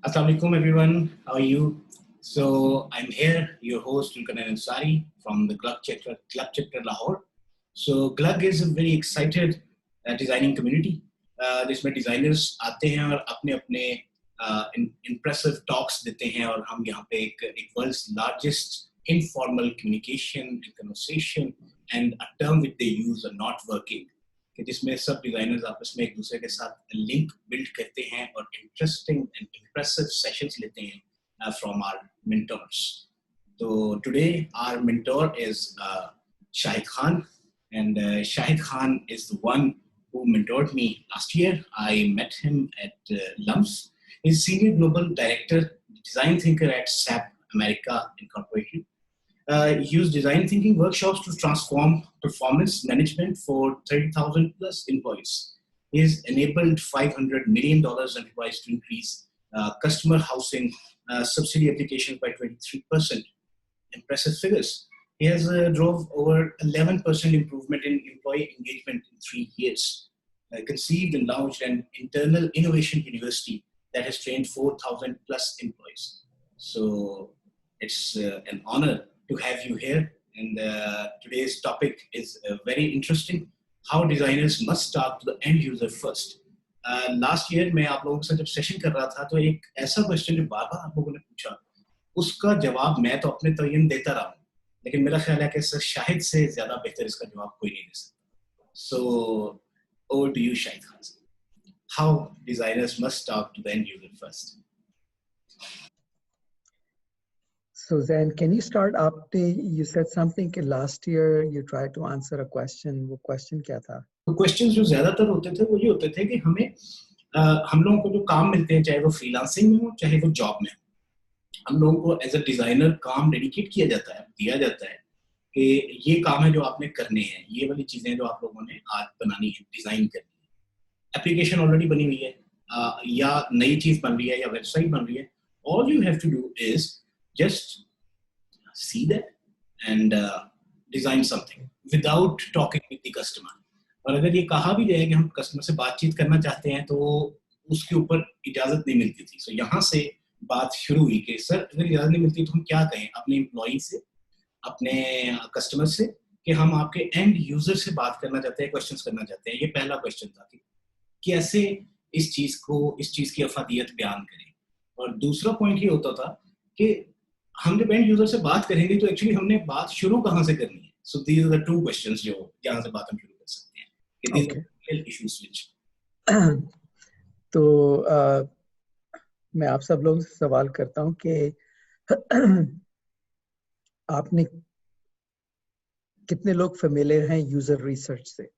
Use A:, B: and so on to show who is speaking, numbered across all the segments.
A: Assalamualaikum everyone. How are you? So I'm here, your host Ulkanan Ansari from the Club Chapter Lahore. So Glug is a very excited designing community. जिसमें designers आते हैं और अपने अपने impressive talks देते हैं और हम यहाँ पे एक world's largest informal communication and conversation and a term which they use are not working. कि जिसमें सब डिजाइनर्स आपस में एक दूसरे के साथ लिंक बिल्ड करते हैं और इंटरेस्टिंग एंड इम्प्रेसिव सेशंस लेते हैं फ्रॉम आवर मेंटोर्स. तो today our mentor is Shahid Khan, and Shahid Khan is the one who mentored me last year. I met him at LUMS. He's Senior Global Director, Design Thinker at SAP America Incorporated. He used design thinking workshops to transform performance management for 30,000 plus employees. He's enabled $500 million enterprise to increase customer housing subsidy applications by 23%. Impressive figures. He has drove over 11% improvement in employee engagement in 3 years. Conceived and launched an internal innovation university that has trained 4,000 plus employees. So it's an honor to have you here, and today's topic is very interesting. How designers must talk to the end user first. Last year मैं आप लोगों के साथ जब session कर रहा था तो एक ऐसा क्वेश्चन जो बार बार आप लोगों ने पूछा उसका जवाब मैं तो अपने तरीन देता रहा हूँ, लेकिन मेरा ख्याल है कि सर शाहिद से ज्यादा बेहतर इसका जवाब कोई नहीं दे सकता. So over to you, Shahid Khan. How designers must talk to the end user first.
B: So Zain, can you start up? You said something last year you tried to answer a question. वो question क्या था?
A: तो questions जो ज्यादातर होते थे वो ये होते थे कि हमें हम लोगों को जो काम मिलते हैं चाहे वो फ्रीलांसिंग में हो चाहे वो जॉब में, हम लोगों को एज अ डिजाइनर काम डेडिकेट किया जाता है, दिया जाता है कि ये काम है जो आपने करने हैं, ये वाली चीजें जो आप लोगों ने आज बनानी है, डिजाइन करनी है. एप्लीकेशन ऑलरेडी बनी हुई है या नई चीज बन रही है या वेबसाइट बन रही है. All you have to do is just see that and design something without talking with the customer. और अगर ये कहा भी जाए कि हम कस्टमर से बातचीत करना चाहते हैं तो उसके ऊपर इजाजत नहीं मिलती थी. सो यहाँ से बात शुरू हुई कि सर अगर इजाजत नहीं मिलती तो हम क्या कहें अपने एम्प्लॉई से, अपने कस्टमर से कि हम आपके एंड यूजर से बात करना चाहते हैं, क्वेश्चंस करना चाहते हैं. ये पहला क्वेश्चन था कि कैसे इस चीज की अफादियत बयान करें. और दूसरा पॉइंट ये होता था कि हम जब एंड यूजर से बात करेंगे तो एक्चुअली हमने बात शुरू कहाँ से करनी है. So these are the two questions जो यहाँ से बात हम शुरू कर सकते हैं कि these are real issues which.
B: तो मैं आप सब लोगों से सवाल करता हूँ कि आपने कितने लोग फेमिलियर हैं यूजर रिसर्च से?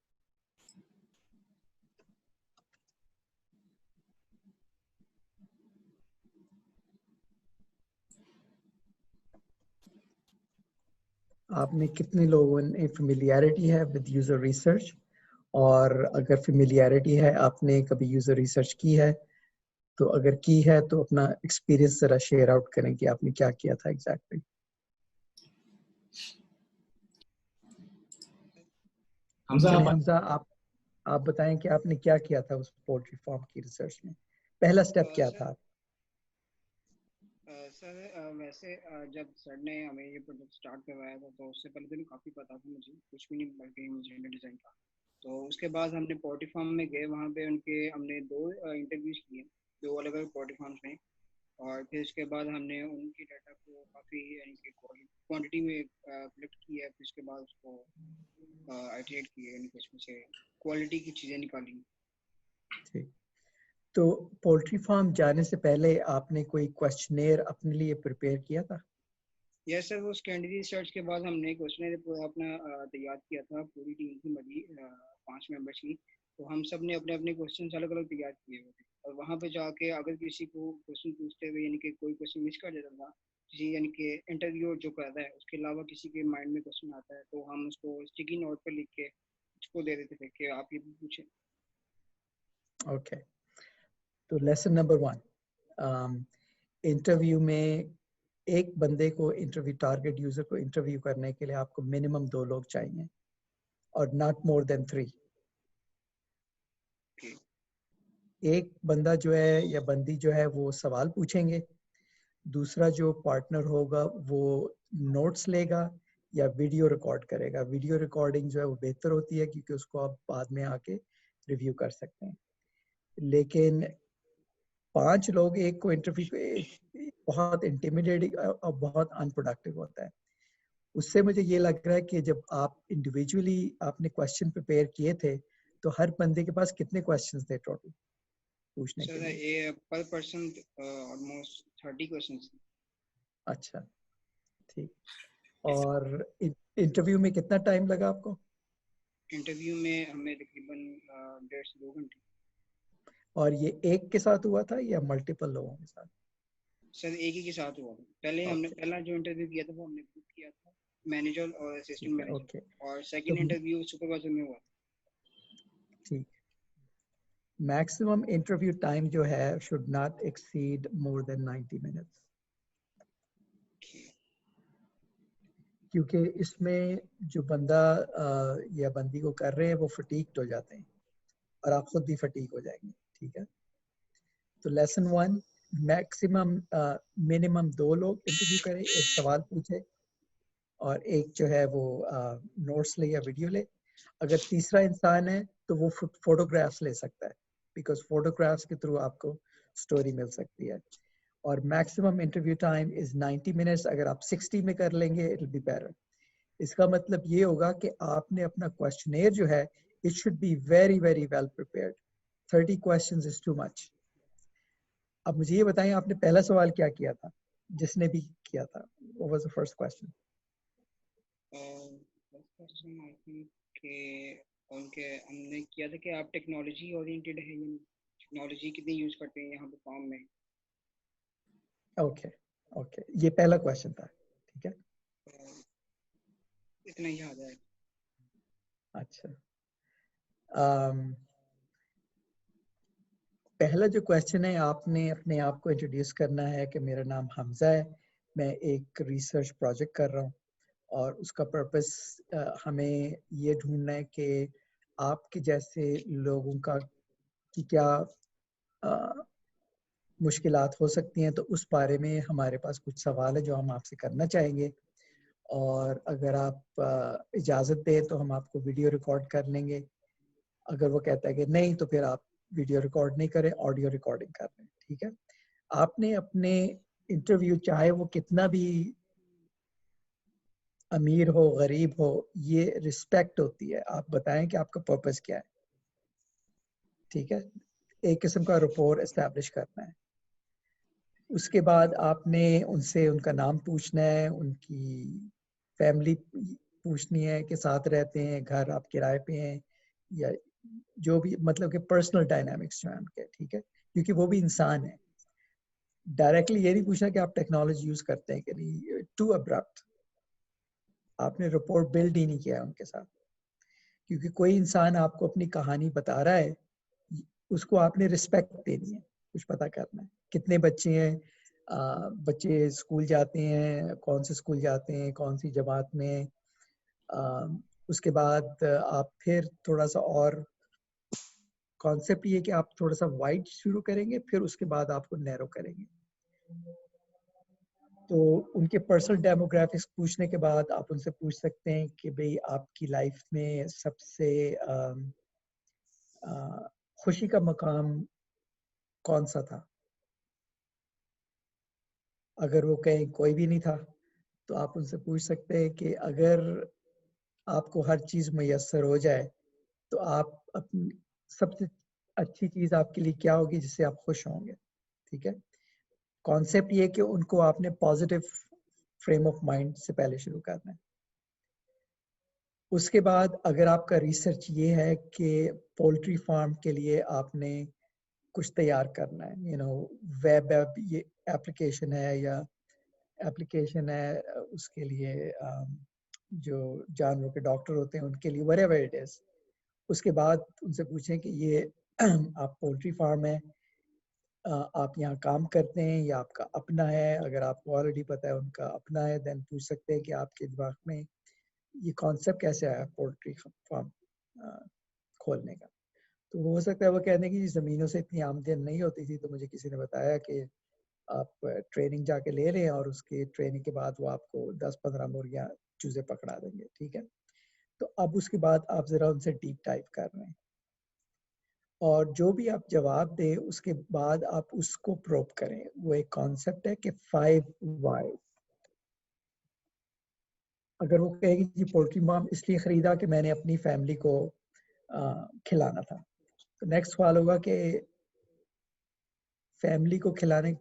B: आपने कितने लोगों ने फेमिलियरिटी है विद यूजर रिसर्च, और अगर फेमिलियरिटी है आपने कभी यूजर रिसर्च की है तो अगर की है तो अपना एक्सपीरियंस जरा शेयर आउट करें कि आपने क्या किया था एग्जैक्टली. हमजा आप बताएं कि आपने क्या किया था उस पोल्ट्री फार्म की रिसर्च में. पहला स्टेप क्या था?
C: सर वैसे जब सर ने हमें ये प्रोजेक्ट स्टार्ट करवाया था तो उससे पहले तो काफ़ी पता था मुझे, कुछ भी नहीं बल्कि इंजीनियर डिज़ाइन का. तो उसके बाद हमने पोल्ट्री फार्म में गए, वहाँ पे हमने 2 इंटरव्यूज किए 2 अलग अलग पोल्ट्री फार्म्स में. और फिर उसके बाद हमने उनकी डाटा को काफ़ी यानी कि क्वांटिटी में कलेक्ट किया. फिर उसके बाद उसको आइटरेट किए, यानी कि उसमें से क्वालिटी की चीज़ें निकाली.
B: ठीक. तो पोल्ट्री फार्म जाने से पहले आपने कोई क्वेश्चनेयर अपने लिए प्रिपेयर किया था?
C: यस सर, वो कैंडिडेट रिसर्च के बाद हमने क्वेश्चनेयर पूरा अपना तैयार किया था. पूरी टीम की मजी 5 मेंबर्स की. तो हम सब ने अपने अपने क्वेश्चन अलग अलग तैयार किए हुए थे. और वहाँ पे जाके अगर किसी को क्वेश्चन पूछते हुए यानी कि कोई क्वेश्चन मिस कर देता था, किसी यानी कि इंटरव्यूअर जो कर रहा है उसके अलावा किसी के माइंड में क्वेश्चन आता है तो हम उसको स्टिकी नोट पर लिख के उसको दे देते थे कि आप ये पूछें.
B: ओके. तो लेसन नंबर 1, इंटरव्यू में एक बंदे को टारगेट यूजर को इंटरव्यू करने के लिए आपको मिनिमम 2 लोग चाहिए और नॉट मोर देन 3. एक बंदा जो है या बंदी जो है वो सवाल पूछेंगे, दूसरा जो पार्टनर होगा वो नोट्स लेगा या वीडियो रिकॉर्ड करेगा। वीडियो रिकॉर्डिंग जो है वो बेहतर होती है क्योंकि उसको आप बाद में आके रिव्यू कर सकते हैं। लेकिन 5 लोग एक को इंटरव्यू बहुत इंटिमिडेटिंग और बहुत अनप्रोडक्टिव होता है। उससे मुझे ये लग रहा है कि जब आप इंडिविजुअली आपने क्वेश्चन प्रिपेयर किए थे तो हर बंदे के पास कितने क्वेश्चंस थे टोटल पूछने के
C: सर
B: लिए?
C: ये पर पर्सन ऑलमोस्ट 30 क्वेश्चंस।
B: अच्छा, ठीक। और इंटरव्यू में कितना टाइम लगा आपको?
C: इंटरव्यू में हमें तकरीबन 1.5 से 2 घंटे।
B: और ये एक के साथ हुआ था या मल्टीपल लोगों के साथ?
C: सर एक ही के साथ हुआ था। पहले हमने
B: ओके,
C: पहला जो इंटरव्यू किया था वो हमने खुद किया था, मैनेजर और असिस्टेंट
B: ठीक है, ओके।
C: मैनेजर, और
B: तो
C: सेकंड इंटरव्यू सुपरवाइजर में हुआ था।
B: ठीक, मैक्सिमम इंटरव्यू टाइम जो है should not exceed more than 90 minutes, क्योंकि इसमें जो बंदा या बंदी को कर रहे हैं वो फटीग्ड हो जाते हैं और आप खुद भी फटीग हो जाएंगे, ठीक है? तो लेसन 1, मैक्सिमम मिनिमम 2 लोग इंटरव्यू करें, एक सवाल पूछे और एक जो है वो नोट्स ले या वीडियो ले। अगर तीसरा इंसान है तो वो फोटोग्राफ्स ले सकता है, बिकॉज फोटोग्राफ्स के थ्रू आपको स्टोरी मिल सकती है। और maximum interview time is 90 minutes. अगर आप 60 में कर लेंगे इट विल बी बेटर। इसका मतलब ये होगा कि आपने अपना क्वेश्चनेयर जो है it should be very very well prepared. 30 questions is too much. अब मुझे ये बताएं आपने पहला सवाल क्या किया था, जिसने भी किया था, what was the first question?
C: First question I think के उनके हमने किया था कि आप टेक्नोलॉजी ओरिएंटेड है या टेक्नोलॉजी कितनी यूज करते हैं यहाँ पे काम में।
B: ओके, ओके, ये पहला क्वेश्चन था, ठीक है।
C: अह, इतना ही याद है।
B: अच्छा, पहला जो क्वेश्चन है आपने अपने आप को इंट्रोड्यूस करना है कि मेरा नाम हमजा है, मैं एक रिसर्च प्रोजेक्ट कर रहा हूँ और उसका पर्पस हमें ये ढूंढना है कि आपके जैसे लोगों का की क्या मुश्किलात हो सकती हैं। तो उस बारे में हमारे पास कुछ सवाल है जो हम आपसे करना चाहेंगे, और अगर आप इजाज़त दें तो हम आपको वीडियो रिकॉर्ड कर लेंगे। अगर वो कहता है कि नहीं तो फिर आप वीडियो रिकॉर्ड नहीं करें, ऑडियो रिकॉर्डिंग कर लें, ठीक है। आपने अपने इंटरव्यू, चाहे वो कितना भी अमीर हो गरीब हो, ये रिस्पेक्ट होती है। आप बताएं कि आपका पर्पस क्या है, ठीक है। एक किस्म का rapport एस्टेब्लिश करना है। उसके बाद आपने उनसे उनका नाम पूछना है, उनकी फैमिली पूछनी है कि साथ रहते हैं, घर आप किराए पे हैं, या जो भी मतलब कि पर्सनल डायनामिक्स जो है उनके, ठीक है, क्योंकि वो भी इंसान है। डायरेक्टली ये नहीं पूछना कि आप टेक्नोलॉजी यूज करते हैं कि नहीं, टू अब्रप्ट। आपने रिपोर्ट बिल्ड ही नहीं किया है उनके साथ, क्योंकि कोई इंसान आपको अपनी कहानी बता रहा है, उसको आपने रिस्पेक्ट देनी है। कुछ पता करना है कितने बच्चे हैं, बच्चे स्कूल जाते हैं, कौन से स्कूल जाते हैं, कौन सी जमात में। उसके बाद आप फिर थोड़ा सा और कॉन्सेप्ट ये कि आप थोड़ा सा वाइड शुरू करेंगे, फिर उसके बाद आपको नैरो करेंगे। तो उनके पर्सनल डेमोग्राफिक्स पूछने के बाद आप उनसे पूछ सकते हैं कि भाई आपकी लाइफ में सबसे खुशी का मकाम कौन सा था। अगर वो कहें कोई भी नहीं था, तो आप उनसे पूछ सकते हैं कि अगर आपको हर चीज़ मैसर हो जाए तो आप अपनी सबसे अच्छी चीज़ आपके लिए क्या होगी जिससे आप खुश होंगे, ठीक है। कॉन्सेप्ट ये कि उनको आपने पॉजिटिव फ्रेम ऑफ माइंड से पहले शुरू करना है। उसके बाद अगर आपका रिसर्च ये है कि पोल्ट्री फार्म के लिए आपने कुछ तैयार करना है, वेब ये एप्लीकेशन है या एप्लीकेशन है उसके लिए जो जानवरों के डॉक्टर होते हैं उनके लिए, व्हाटएवर इट इज। उसके बाद उनसे पूछें कि ये आप पोल्ट्री फार्म है, आप यहाँ काम करते हैं या आपका अपना है। अगर आपको ऑलरेडी पता है उनका अपना है, देन पूछ सकते हैं कि आपके दिमाग में ये कॉन्सेप्ट कैसे आया पोल्ट्री फार्म खोलने का। तो हो सकता है वो कहने की ज़मीनों से इतनी आमदन नहीं होती थी, तो मुझे किसी ने बताया कि आप ट्रेनिंग जाके ले लें और उसके ट्रेनिंग के बाद वो आपको 10-15 मुर्गियाँ चूज़े पकड़ा देंगे, ठीक है? तो अब उसके बाद आप ज़रा उनसे डीप डाइव कर रहे हैं और जो भी आप जवाब दें उसके बाद आप उसको प्रोब करें। वो एक कॉन्सेप्ट है कि 5 व्हाई। अगर वो कहेगी जी पोल्ट्री फार्म इसलिए खरीदा कि मैंने अपनी फैमिली को खिलाना था, तो नेक्स्ट सवाल होगा कि फैमिली को खिलाने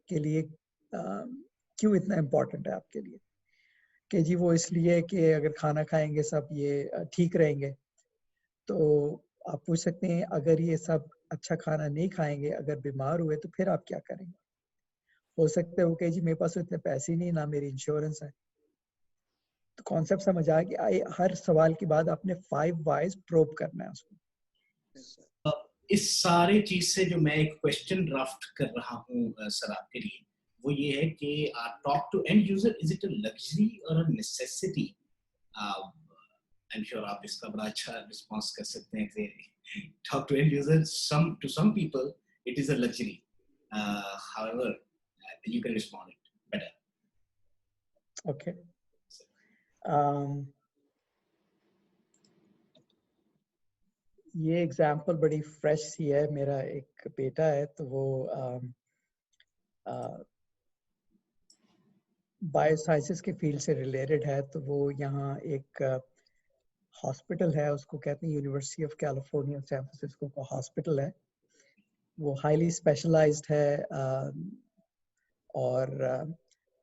B: के लिए क्यों इतना इम्पोर्टेंट है आपके लिए? कि जी वो इसलिए कि अगर खाना खाएंगे सब ये ठीक रहेंगे। तो आप पूछ सकते हैं अगर ये सब अच्छा खाना नहीं खाएंगे, अगर बीमार हुए तो फिर आप क्या करेंगे? हो सकता है वो कहे जी मेरे पास तो इतने पैसे ही नहीं, ना मेरी इंश्योरेंस है। तो कॉन्सेप्ट समझ आ गया? हर सवाल के बाद आपने 5 वाइज प्रोब करना है उसको।
C: Yes, sir.
A: इस सारे चीज से जो मैं एक क्वेश्चन ड्राफ्ट कर रहा हूँ सर आपके लिए, वो ये है कि talk to end user, is it a luxury और a necessity? I am sure आप इसका बड़ा अच्छा रिस्पांस कर सकते हैं कि talk to end user, some to some people it is a luxury, however you can respond it better.
B: Okay. ये एग्जांपल बड़ी फ्रेश सी है। मेरा एक बेटा है तो वो बायोसाइंसेस के फील्ड से रिलेटेड है। तो वो यहाँ एक हॉस्पिटल है, उसको कहते हैं university of California San Francisco का हॉस्पिटल है। वो हाईली स्पेशलाइज्ड है और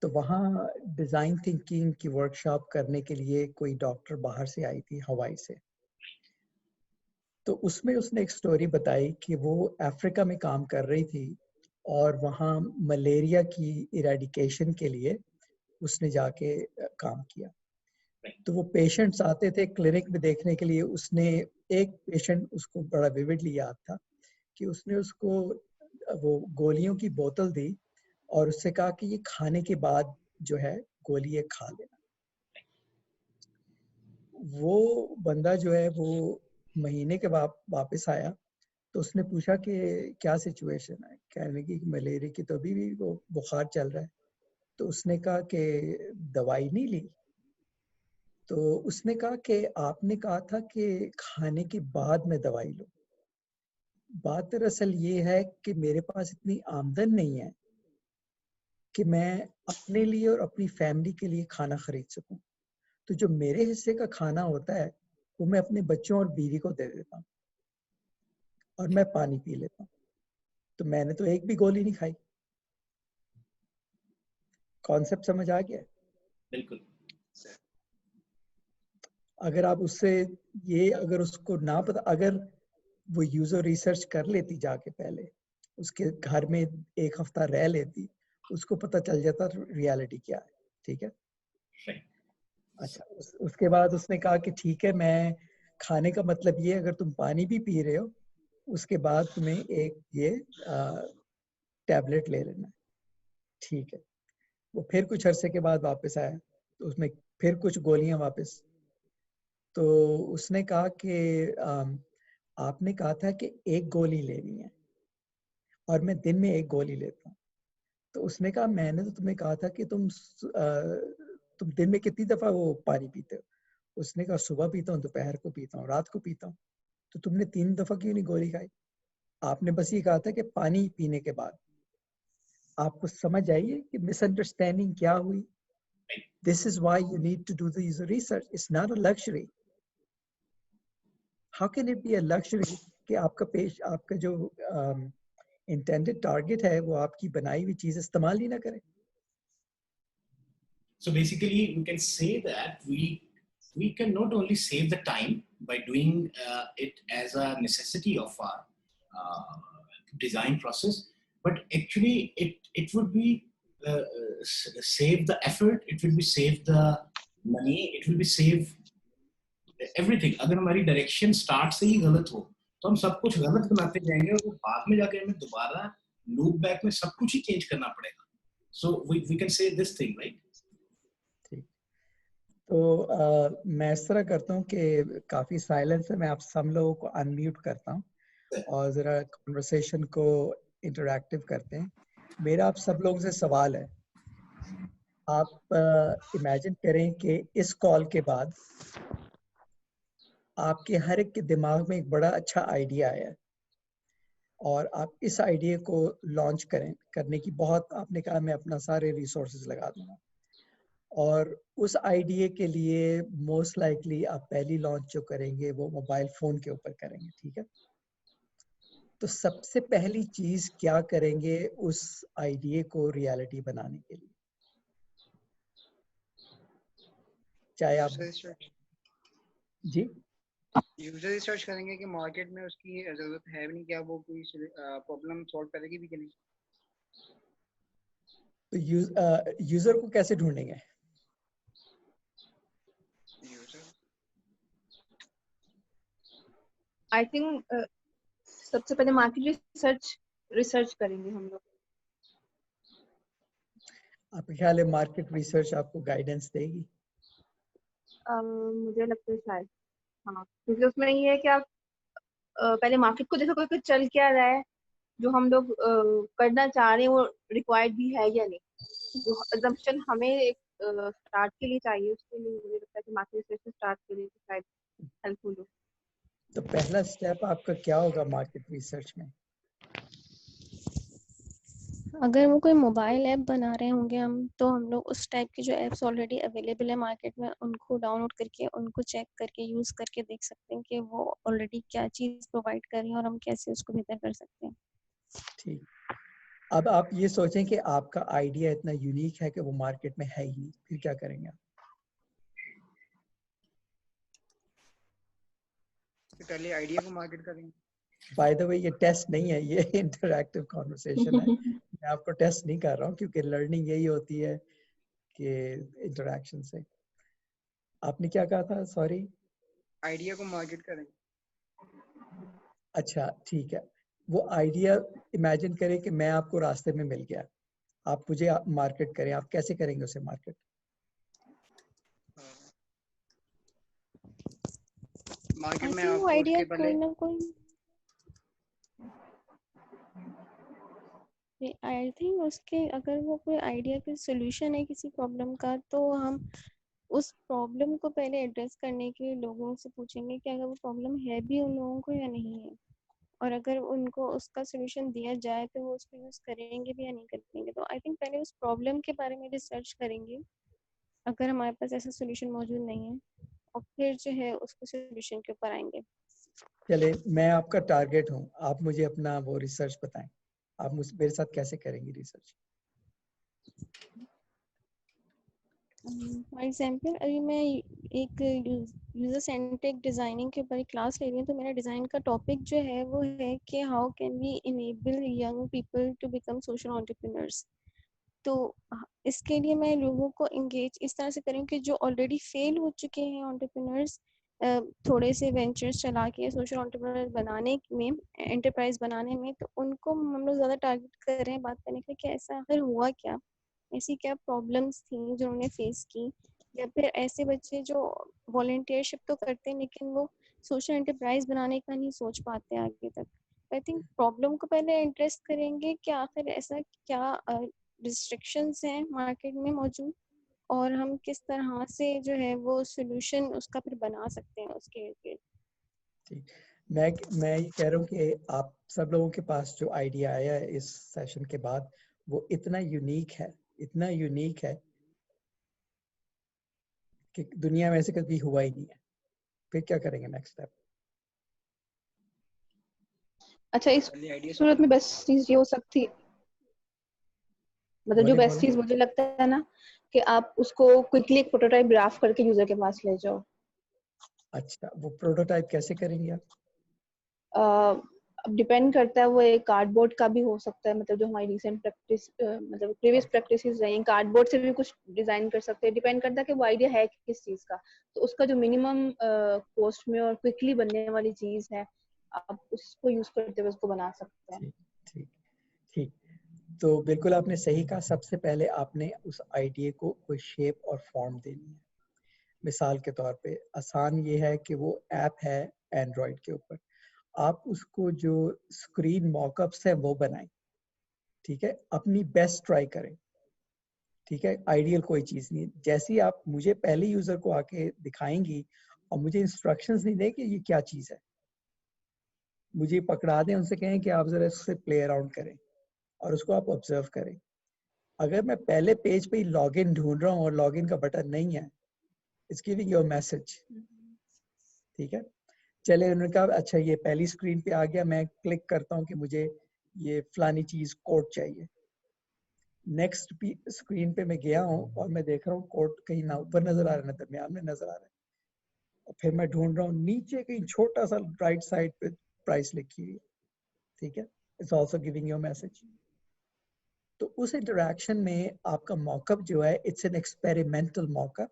B: तो वहाँ डिज़ाइन थिंकिंग की वर्कशॉप करने के लिए कोई डॉक्टर बाहर से आई थी, हवाई से। तो उसमें उसने एक स्टोरी बताई कि वो अफ्रीका में काम कर रही थी और वहाँ मलेरिया की इरेडिकेशन के लिए उसने जाके काम किया। तो वो पेशेंट्स आते थे क्लिनिक में देखने के लिए। उसने एक पेशेंट उसको बड़ा विविडली याद था कि उसने उसको वो गोलियों की बोतल दी और उससे कहा कि ये खाने के बाद जो है गोली ये खा लेना। वो बंदा जो है वो महीने के बाद वापस आया तो उसने पूछा कि क्या सिचुएशन है? कहने की मलेरिया की तो अभी भी वो बुखार चल रहा है। तो उसने कहा कि दवाई नहीं ली। तो उसने कहा कि आपने कहा था कि खाने के बाद में दवाई लो। बात दरअसल ये है कि मेरे पास इतनी आमदन नहीं है कि मैं अपने लिए और अपनी फैमिली के लिए खाना खरीद सकूं। तो जो मेरे हिस्से का खाना होता है वो मैं अपने बच्चों और बीवी को दे देता हूँ और मैं पानी पी लेता हूँ। तो मैंने तो एक भी गोली नहीं खाई। कॉन्सेप्ट समझ आ गया?
A: बिल्कुल।
B: अगर आप उससे ये अगर उसको ना पता, अगर वो यूजर रिसर्च कर लेती जाके पहले, उसके घर में एक हफ्ता रह लेती, उसको पता चल जाता रियलिटी क्या है। ठीक है। अच्छा, उसके बाद उसने कहा कि ठीक है, मैं खाने का मतलब ये अगर तुम पानी भी पी रहे हो उसके बाद तुम्हें एक ये टैबलेट ले लेना है। ठीक है। वो फिर कुछ अरसे के बाद वापस आया तो उसमें फिर कुछ गोलियां वापस। तो उसने कहा कि आपने कहा था कि एक गोली लेनी है और मैं दिन में एक गोली लेता हूँ। तो उसने कहा मैंने तो तुम्हें कहा था कि तुम दिन में कितनी दफा वो पानी पीते हो? उसने कहा सुबह पीता हूँ, दोपहर को पीता हूँ, रात को पीता हूँ। तो तुमने 3 दफा क्यों नहीं गोली खाई? आपने बस ये कहा था कि पानी पीने के बाद। आपको समझ आई है कि मिसअंडरस्टैंडिंग क्या हुई? This is why you need to do the research. It's not a luxury. How can it be a luxury कि आपका जो इंटेंडेड टारगेट है वो आपकी बनाई हुई चीज इस्तेमाल ही ना करें?
A: So basically, we can say that we can not only save the time by doing it as a necessity of our uh, design process, but actually it would be save the effort, it will be save the money, it will be save everything. अगर हमारी direction start से ही गलत हो तो हम सब कुछ गलत बनाते जाएंगे और बाद में जाके हमें दोबारा लूप बैक में सब कुछ ही चेंज करना पड़ेगा. So we can say this thing, right?
B: ठीक। तो मैं इस तरह करता हूँ कि काफी साइलेंस है, मैं आप सब लोगों को अनम्यूट करता हूँ और ज़रा कॉन्वर्सेशन को इंटरैक्टिव करते हैं। मेरा आप सब लोगों से सवाल है, आप इमेजिन करें कि इस कॉल के बाद आपके हर एक के दिमाग में एक बड़ा अच्छा आइडिया आया है और आप इस आइडिया को लॉन्च करने की बहुत, आपने कहा मैं अपना सारे रिसोर्सेज लगा दूंगा, और उस आइडिया के लिए मोस्ट लाइकली आप पहली लॉन्च जो करेंगे वो मोबाइल फ़ोन के ऊपर करेंगे, ठीक है? तो सबसे पहली चीज़ क्या करेंगे उस आइडिया को रियलिटी बनाने के लिए? चाहे आप जी
C: यूजर रिसर्च करेंगे कि मार्केट में उसकी जरूरत है भी नहीं, क्या वो कोई प्रॉब्लम सॉल्व करेगी भी कि नहीं।
B: तो यूजर को कैसे ढूंढेंगे?
D: आई थिंक सबसे पहले मार्केट रिसर्च करेंगे हम लोग।
B: आपके ख्याल है मार्केट रिसर्च आपको गाइडेंस देगी?
D: मुझे लगता है शायद हाँ, क्योंकि उसमें ये है कि आप पहले मार्केट को देखो कोई चल क्या रहा है, जो हम लोग करना चाह रहे हैं वो रिक्वायर्ड भी है या नहीं। जो assumption हमें एक स्टार्ट के लिए चाहिए, उसके लिए मुझे लगता है कि मार्केट रिसर्च स्टार्ट करें तो शायद हेल्पफुल हो।
B: तो पहला स्टेप आपका क्या होगा मार्केट रिसर्च में?
E: अगर वो कोई मोबाइल ऐप बना रहे होंगे तो हम लोग उस टाइप के जो ऐप्स ऑलरेडी अवेलेबल है मार्केट में उनको डाउनलोड करके उनको चेक करके यूज़ करके देख सकते हैं कि वो ऑलरेडी क्या चीज़ प्रोवाइड कर रही है और हम कैसे उसको बेहतर कर सकते हैं।
B: ठीक, अब आप ये सोचें कि आपका आइडिया इतना यूनिक है कि वो मार्केट में है ही नहीं, फिर क्या करेंगे आप?
C: पहले आइडिया को मार्केट करेंगे।
B: बाय द वे ये टेस्ट नहीं है, ये इंटरैक्टिव कॉन्वर्सेशन है। मैं आपको टेस्ट नहीं कर रहा हूँ क्योंकि लर्निंग यही होती है कि इंटरैक्शन से। आपने क्या कहा था, सॉरी?
C: आइडिया को मार्केट करेंगे।
B: अच्छा ठीक है, वो आइडिया इमेजिन करें कि मैं आपको रास्ते में मिल गया, आप मुझे मार्केट करें, आप कैसे करेंगे उसे मार्केट?
C: मार्केट में
E: वो
C: आपको
E: आइडिया
C: उसके पहले
E: कोई ना कोई, आई थिंक उसके अगर वो कोई आइडिया का सोल्यूशन है किसी प्रॉब्लम का, तो हम उस प्रॉब्लम को पहले एड्रेस करने के लिए लोगों से पूछेंगे कि अगर वो प्रॉब्लम है भी उन लोगों को या नहीं है, और अगर उनको उसका सोल्यूशन दिया जाए तो वो उसको यूज़ करेंगे भी या नहीं करेंगे। तो आई थिंक पहले उस प्रॉब्लम के बारे में रिसर्च करेंगे अगर हमारे पास ऐसा सोल्यूशन मौजूद नहीं है, और फिर जो है उसको सोल्यूशन के ऊपर आएंगे।
B: चले, मैं आपका टारगेट हूँ, आप मुझे अपना वो रिसर्च बताएं, आप मेरे साथ कैसे करेंगी रिसर्च?
E: फॉर एग्जाम्पल अभी मैं एक यूज़र सेंट्रिक डिज़ाइनिंग के ऊपर एक क्लास ले रही हूँ, तो मेरा डिज़ाइन का टॉपिक जो है वो है कि how can we enable young people to become social entrepreneurs. तो इसके लिए मैं लोगों को इंगेज इस तरह से करूँ कि जो ऑलरेडी फेल हो चुके हैं एंटरप्रेन्योर्स, थोड़े से वेंचर्स चला के सोशल एंटरप्रेन्योर बनाने में, एंटरप्राइज बनाने में, तो उनको हम लोग ज़्यादा टारगेट कर रहे हैं बात करने के लिए कि ऐसा आखिर हुआ क्या, ऐसी क्या प्रॉब्लम्स थी जो उन्होंने फेस की, या फिर ऐसे बच्चे जो वॉलंटियरशिप तो करते हैं लेकिन वो सोशल एंटरप्राइज बनाने का नहीं सोच पाते आगे तक। आई थिंक प्रॉब्लम को पहले एड्रेस करेंगे कि आखिर ऐसा क्या रिस्ट्रिक्शंस हैं मार्केट में मौजूद, और हम किस तरह से जो है वो सोल्यूशन उसका फिर बना सकते हैं उसके लिए।
B: ठीक, मैं ये कह रहा हूँ कि आप सब लोगों के पास जो आइडिया आया है इस सेशन के बाद, वो इतना यूनिक है, इतना यूनिक है कि दुनिया में ऐसे कभी हुआ ही नहीं है। फिर क्या करेंगे नेक्स्ट स्टेप?
D: अच्छा, इस सूरत में बेस्ट चीज ये हो सकती है, मतलब जो बेस्ट चीज मुझे लगता है ना, कि आप उसको क्विकली एक प्रोटोटाइप ड्राफ्ट करके यूजर के पास ले जाओ।
B: अच्छा, वो प्रोटोटाइप कैसे करेंगे आप?
D: अब डिपेंड करता है, वो एक कार्डबोर्ड का भी हो सकता है, मतलब जो हमारी रिसेंट प्रैक्टिस मतलब प्रीवियस प्रैक्टिसेस रही, कार्डबोर्ड से भी कुछ डिजाइन कर सकते हैं। डिपेंड करता है कि वो आइडिया है किस चीज का, तो उसका जो मिनिमम कॉस्ट में और क्विकली बनने वाली चीज है, आप उसको यूज करते हुए उसको बना सकते हैं।
B: ठीक ठीक ठीक, तो बिल्कुल आपने सही कहा। सबसे पहले आपने उस आइडिया को कोई शेप और फॉर्म देनी है। मिसाल के तौर पे आसान ये है कि वो ऐप है एंड्रॉयड के ऊपर, आप उसको जो स्क्रीन मॉकअप्स है वो बनाएं, ठीक है, अपनी बेस्ट ट्राई करें, ठीक है, आइडियल कोई चीज नहीं है। जैसे ही आप मुझे पहले यूजर को आके दिखाएंगी और मुझे इंस्ट्रक्शंस नहीं दें कि ये क्या चीज है, मुझे पकड़ा दें, उनसे कहें कि आप जरा इससे प्ले अराउंड करें और उसको आप ऑब्जर्व करें। अगर मैं पहले पेज पे ही लॉगिन ढूंढ रहा हूँ और लॉगिन का बटन नहीं है, इट्स गिविंग योर मैसेज, ठीक है। चले, उन्होंने कहा अच्छा ये पहली स्क्रीन पे आ गया, मैं क्लिक करता हूँ कि मुझे ये फलानी चीज कोड चाहिए। नेक्स्ट स्क्रीन पे मैं गया हूँ और मैं देख रहा हूँ कोड कहीं ना ऊपर नजर आ रहा है ना दरमियान में नजर आ रहा है, और फिर मैं ढूंढ रहा हूँ नीचे कहीं छोटा सा राइट साइड पे प्राइस लिखी हुई है, ठीक है, it's also giving your message. तो उस इंटरेक्शन में आपका मॉकअप जो है इट्स एन एक्सपेरिमेंटल मॉकअप,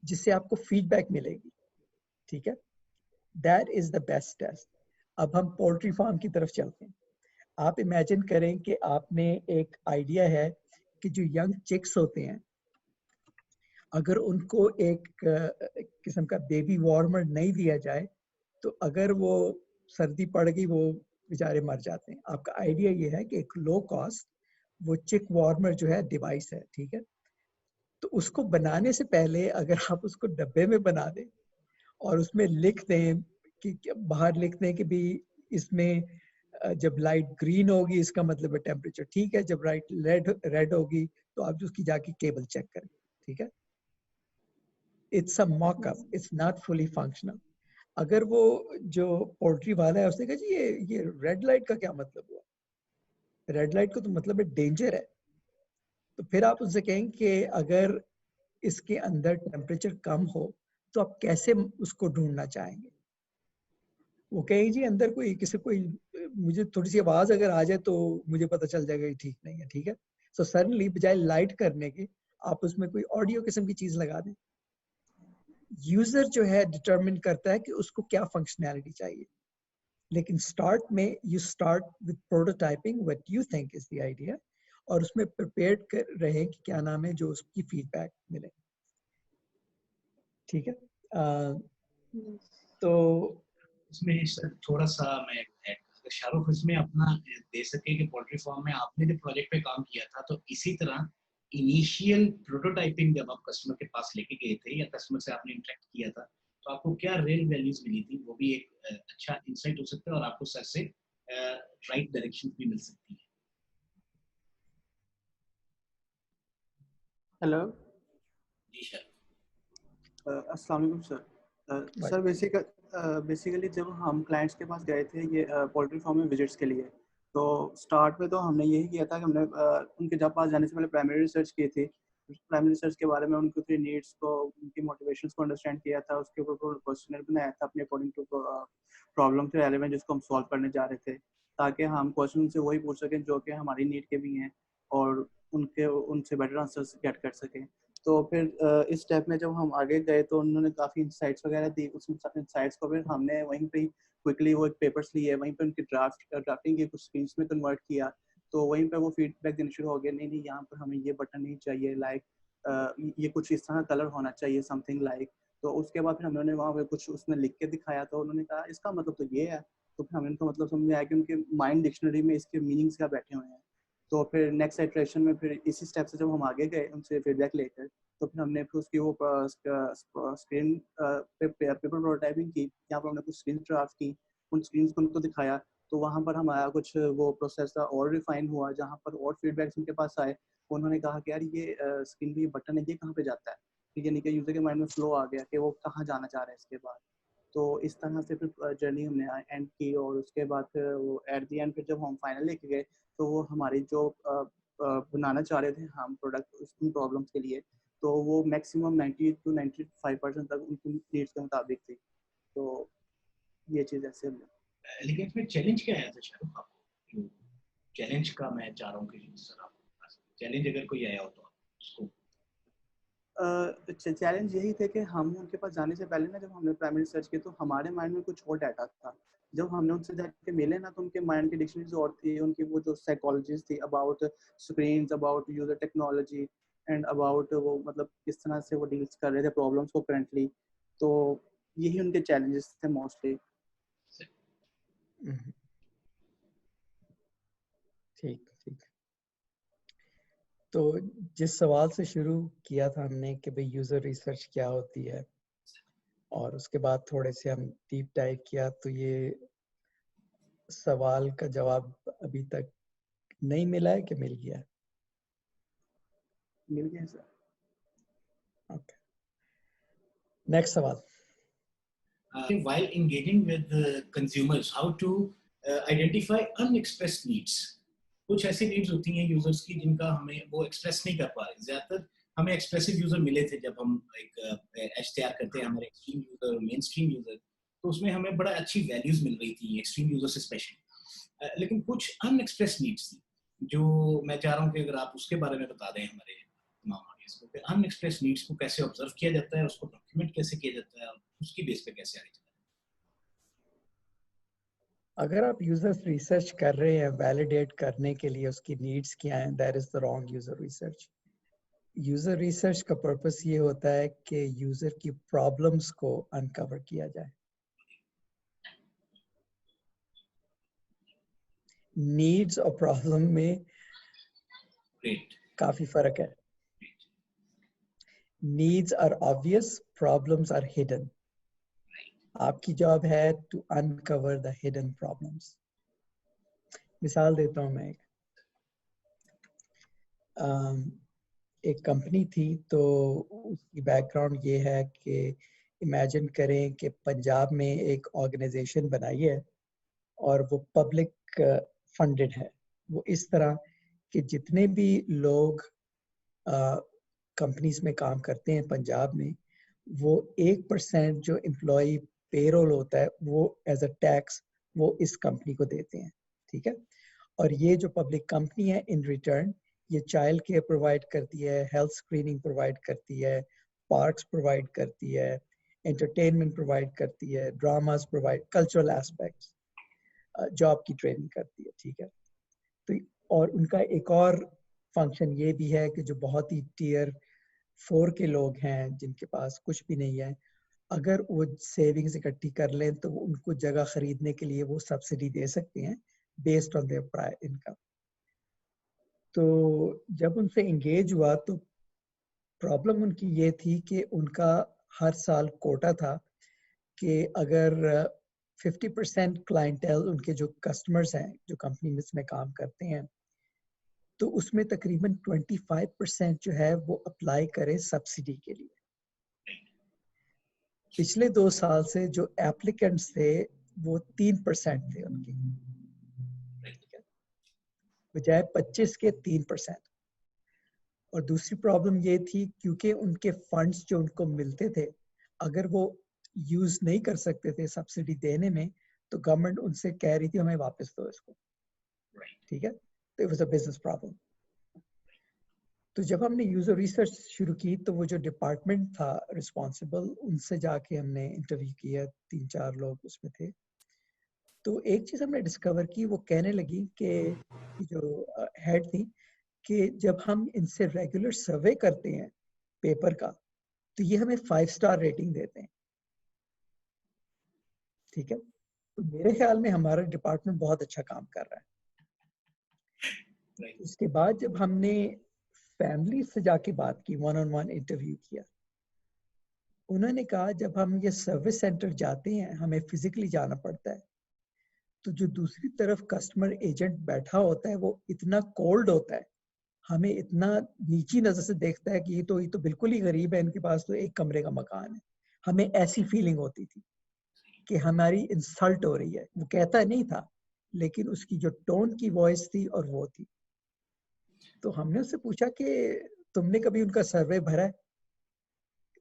B: जिससे आपको फीडबैक मिलेगी, ठीक है, that is the best test. अब हम पोल्ट्री फार्म की तरफ चलते हैं। आप इमेजिन करें कि आपने एक आइडिया है कि जो यंग चिक्स होते हैं, अगर उनको एक किस्म का बेबी वार्मर नहीं दिया जाए तो अगर वो सर्दी पड़ गई वो बेचारे मर जाते हैं। आपका आइडिया ये है कि एक लो कॉस्ट वो चिक वार्मर जो है डिवाइस है, ठीक है, तो उसको बनाने से पहले अगर आप उसको डब्बे में बना दें और उसमें लिख दें कि बाहर लिख दें कि भी इसमें जब लाइट ग्रीन होगी इसका मतलब है टेम्परेचर ठीक है, जब लाइट रेड होगी तो आप उसकी जाके केबल चेक करें, ठीक है। It's a mock-up, it's not fully functional. अगर वो जो पोल्ट्री वाला है उसने कहा जी ये रेड लाइट का क्या मतलब हुआ, रेड लाइट को तो मतलब है डेंजर है, तो फिर आप उससे कहेंगे कि अगर इसके अंदर टेम्परेचर कम हो तो आप कैसे उसको ढूंढना चाहेंगे। वो कहेंगे जी अंदर कोई किसी कोई मुझे थोड़ी सी आवाज अगर आ जाए तो मुझे पता चल जाएगा ये ठीक नहीं है, ठीक है। सो सडनली बजाय लाइट करने के आप उसमें कोई ऑडियो किस्म की चीज लगा दें। यूजर जो है डिटरमिन करता है कि उसको क्या फंक्शनैलिटी चाहिए, लेकिन स्टार्ट में you start with prototyping what you think is the idea, और उसमें प्रिपेयर्ड कर रहे कि क्या नाम है जो उसकी फीडबैक मिले, ठीक है। तो
A: इसमें सर थोड़ा सा मैं अगर शाहरुख इसमें अपना दे सके कि पोल्ट्री फार्म में आपने जो प्रोजेक्ट पे काम किया था तो इसी तरह इनिशियल प्रोटोटाइपिंग जब आप कस्टमर के पास लेके गए थे या कस्टमर से आपने इंटरेक्ट किया था तो आपको क्या रियल वैल्यूज मिली थी, वो भी एक अच्छा इंसाइट हो सकता है और आपको सर से राइट डायरेक्शन भी मिल सकती है।
F: हेलो
A: जी सर।
F: अस्सलाम वालेकुम सर। सर बेसिकली जब हम क्लाइंट्स के पास गए थे ये पोल्ट्री फार्म में विजिट्स के लिए, तो स्टार्ट में तो हमने यही किया था कि हमने उनके जब पास जाने से पहले प्राइमरी रिसर्च की थी। प्राइमरी रिसर्च के बारे में उनकी नीड्स को, उनकी मोटिवेशंस को अंडरस्टैंड किया था, उसके ऊपर क्वेश्चनर बनाया था अपने अकॉर्डिंग टू प्रॉब्लम के रेलेवेंट जिसको हम सॉल्व करने जा रहे थे, ताकि हम क्वेश्चन से वही पूछ सकें जो कि हमारी नीड के भी हैं और उनसे बेटर आंसर्स गेट कर सकें। तो फिर इस स्टेप में जब हम आगे गए तो उन्होंने काफ़ी इंसाइट्स वगैरह दी। उस इंसाइट्स को फिर हमने वहीं पे क्विकली वो एक पेपर्स लिए, वहीं पे उनकी ड्राफ्टिंग की, कुछ स्क्रीन्स में कन्वर्ट किया। तो वहीं पे वो फीडबैक देना शुरू हो गया, नहीं नहीं यहाँ पर हमें ये बटन नहीं चाहिए, लाइक ये कुछ इस तरह कलर होना चाहिए, समथिंग लाइक। तो उसके बाद फिर हमने वहाँ पे कुछ उसमें लिख के दिखाया, तो उन्होंने कहा इसका मतलब तो ये है। तो फिर हमें उनका मतलब समझ में आया कि उनके माइंड डिक्शनरी में इसके मीनिंग्स क्या बैठे हुए हैं। तो फिर नेक्स्ट इटरेशन में फिर इसी स्टेप से जब हम आगे गए उनसे फीडबैक लेकर, तो फिर हमने फिर उसकी वो स्क्रीन पेपर प्रोटोटाइपिंग की, यहाँ पर हमने कुछ स्क्रीन ड्राफ्ट की, उन स्क्रीन को उनको दिखाया। तो वहाँ पर हमारा कुछ वो प्रोसेस था और रिफाइन हुआ, जहाँ पर और फीडबैक्स उनके पास आए। उन्होंने कहा कि यार ये स्क्रीन भी बटन है, ये कहाँ पे जाता है, यानी कि यूजर के माइंड में फ्लो आ गया कि वो कहाँ जाना चाह रहे हैं इसके बाद। तो इस तरह से फिर जर्नी हमने एंड की, और उसके बाद फिर वो एट दी एंड फिर जब हम फाइनल लेके गए तो वो हमारी जो बनाना चाह रहे थे हम प्रोडक्ट उन प्रॉब्लम्स के लिए, तो वो मैक्सिमम 90 to 95% तक उनकी नीड्स के मुताबिक थी। तो ये चीज़ ऐसे हमने।
A: लेकिन इसमें चैलेंज क्या आया था शाहरुख आपको, जो चैलेंज का मैं चाह रहा हूँ कि सर आप चैलेंज अगर कोई आया हो तो उसको।
F: चैलेंज यही थे कि हम उनके पास जाने से पहले ना, जब हमने प्राइमरी सर्च की तो हमारे माइंड में कुछ और डाटा था। जब हमने उनसे जाके मिले ना, तो उनके माइंड की डिक्शनरीज और थी, उनकी वो जो साइकोलॉजिस्ट थी about screens, about user technology and about वो मतलब किस तरह से वो डील्स कर रहे थे प्रॉब्लम्स को करेंटली। तो यही उनके चैलेंजेस थे मोस्टली।
B: ठीक ठीक। तो जिस सवाल से शुरू किया था हमने कि भाई यूजर रिसर्च क्या होती है, और उसके बाद थोड़े से हम डीप डाइव किया, तो ये सवाल का जवाब अभी तक नहीं मिला है कि मिल गया?
F: मिल गया सर।
B: ओके, नेक्स्ट सवाल।
A: While engaging with the consumers, how to identify unexpressed needs. कुछ ऐसी नीड्स होती हैं यूजर्स की जिनका हमें वो एक्सप्रेस नहीं कर पा रहे। ज्यादातर हमें एक्सप्रेसिव यूजर मिले थे जब हम एक एच तैयार करते हैं, हमारे extreme user, main stream user, तो उसमें हमें बड़ा अच्छी वैल्यूज मिल रही थी एक्सट्रीम यूजर से स्पेशली। लेकिन कुछ अनएक्सप्रेस नीड्स थी जो मैं चाह रहा हूँ कि अगर आप उसके बारे में बता दें हमारे तमाम ऑडियंस को, अनएक्सप्रेस नीड्स को कैसे ऑब्जर्व किया जाता है, उसको डॉक्यूमेंट कैसे किया जाता है और उसकी बेस पे कैसे आगे चलता है।
B: अगर आप यूजर्स रिसर्च कर रहे हैं वैलिडेट करने के लिए उसकी नीड्स क्या हैं, that is the wrong user research. User research का पर्पस ये होता है कि यूजर की प्रॉब्लम्स को अनकवर किया जाए। नीड्स और प्रॉब्लम में काफी फर्क है। Needs are obvious, problems are hidden. आपकी जॉब है to uncover the hidden problems. मिसाल देता हूँ मैं एक कंपनी थी, तो उसकी बैकग्राउंड ये है कि इमेजिन करें कि पंजाब में एक ऑर्गेनाइजेशन बनाई है और वो पब्लिक फंडेड है। वो इस तरह कि जितने भी लोग कंपनीज में काम करते हैं पंजाब में, वो 1% जो एम्प्लॉय पेरोल होता है वो एज अ टैक्स वो इस कंपनी को देते हैं, ठीक है। और ये जो पब्लिक कंपनी है इन रिटर्न ये चाइल्ड केयर प्रोवाइड करती है, हेल्थ स्क्रीनिंग प्रोवाइड करती है, पार्क्स प्रोवाइड करती है, एंटरटेनमेंट प्रोवाइड करती है, dramas provide, cultural aspects, job की ट्रेनिंग करती है, ठीक है। तो और उनका एक और फंक्शन ये भी है कि जो बहुत ही टियर 4 के लोग हैं जिनके पास कुछ भी नहीं है, अगर वो सेविंग्स इकट्ठी कर लें तो उनको जगह खरीदने के लिए वो सब्सिडी दे सकते हैं based on their prior income. तो जब उनसे एंगेज हुआ तो प्रॉब्लम उनकी ये थी कि उनका हर साल कोटा था कि अगर 50% क्लाइंटेल उनके जो कस्टमर्स हैं जो कंपनी में इसमें काम करते हैं, तो उसमें तकरीबन 25% जो है वो अप्लाई करें सब्सिडी के लिए। पिछले 2 साल से जो एप्लीकेंट्स थे वो 3% थे उनकी, बजाय 25 के 3%। और दूसरी प्रॉब्लम ये थी क्योंकि उनके फंड्स जो उनको मिलते थे अगर वो यूज नहीं कर सकते थे सब्सिडी देने में, तो गवर्नमेंट उनसे कह रही थी हमें वापस दो इसको, ठीक है। तो it was a business problem. तो जब हमने यूजर रिसर्च शुरू की तो वो जो डिपार्टमेंट था रिस्पॉन्सिबल, उनसे जाके हमने इंटरव्यू किया, 3-4 लोग उसमें थे। तो एक चीज हमने डिस्कवर की, वो कहने लगी कि जो हेड थी कि जब हम इनसे रेगुलर सर्वे करते हैं पेपर का तो ये हमें 5 स्टार रेटिंग देते हैं, ठीक है। तो मेरे ख्याल में हमारा डिपार्टमेंट बहुत अच्छा काम कर रहा है। उसके बाद जब हमने फैमिली से जाके बात की, 1-on-1 इंटरव्यू किया, उन्होंने कहा जब हम ये सर्विस सेंटर जाते हैं हमें फिजिकली जाना पड़ता है, तो जो दूसरी तरफ कस्टमर एजेंट बैठा होता है वो इतना कोल्ड होता है, हमें इतना नीची नजर से देखता है कि ये तो बिल्कुल ही गरीब है, इनके पास तो एक कमरे का मकान है। हमें ऐसी फीलिंग होती थी कि हमारी इंसल्ट हो रही है। वो कहता नहीं था लेकिन उसकी जो टोन की वॉइस थी और वो थी। तो हमने उससे पूछा कि तुमने कभी उनका सर्वे भरा है?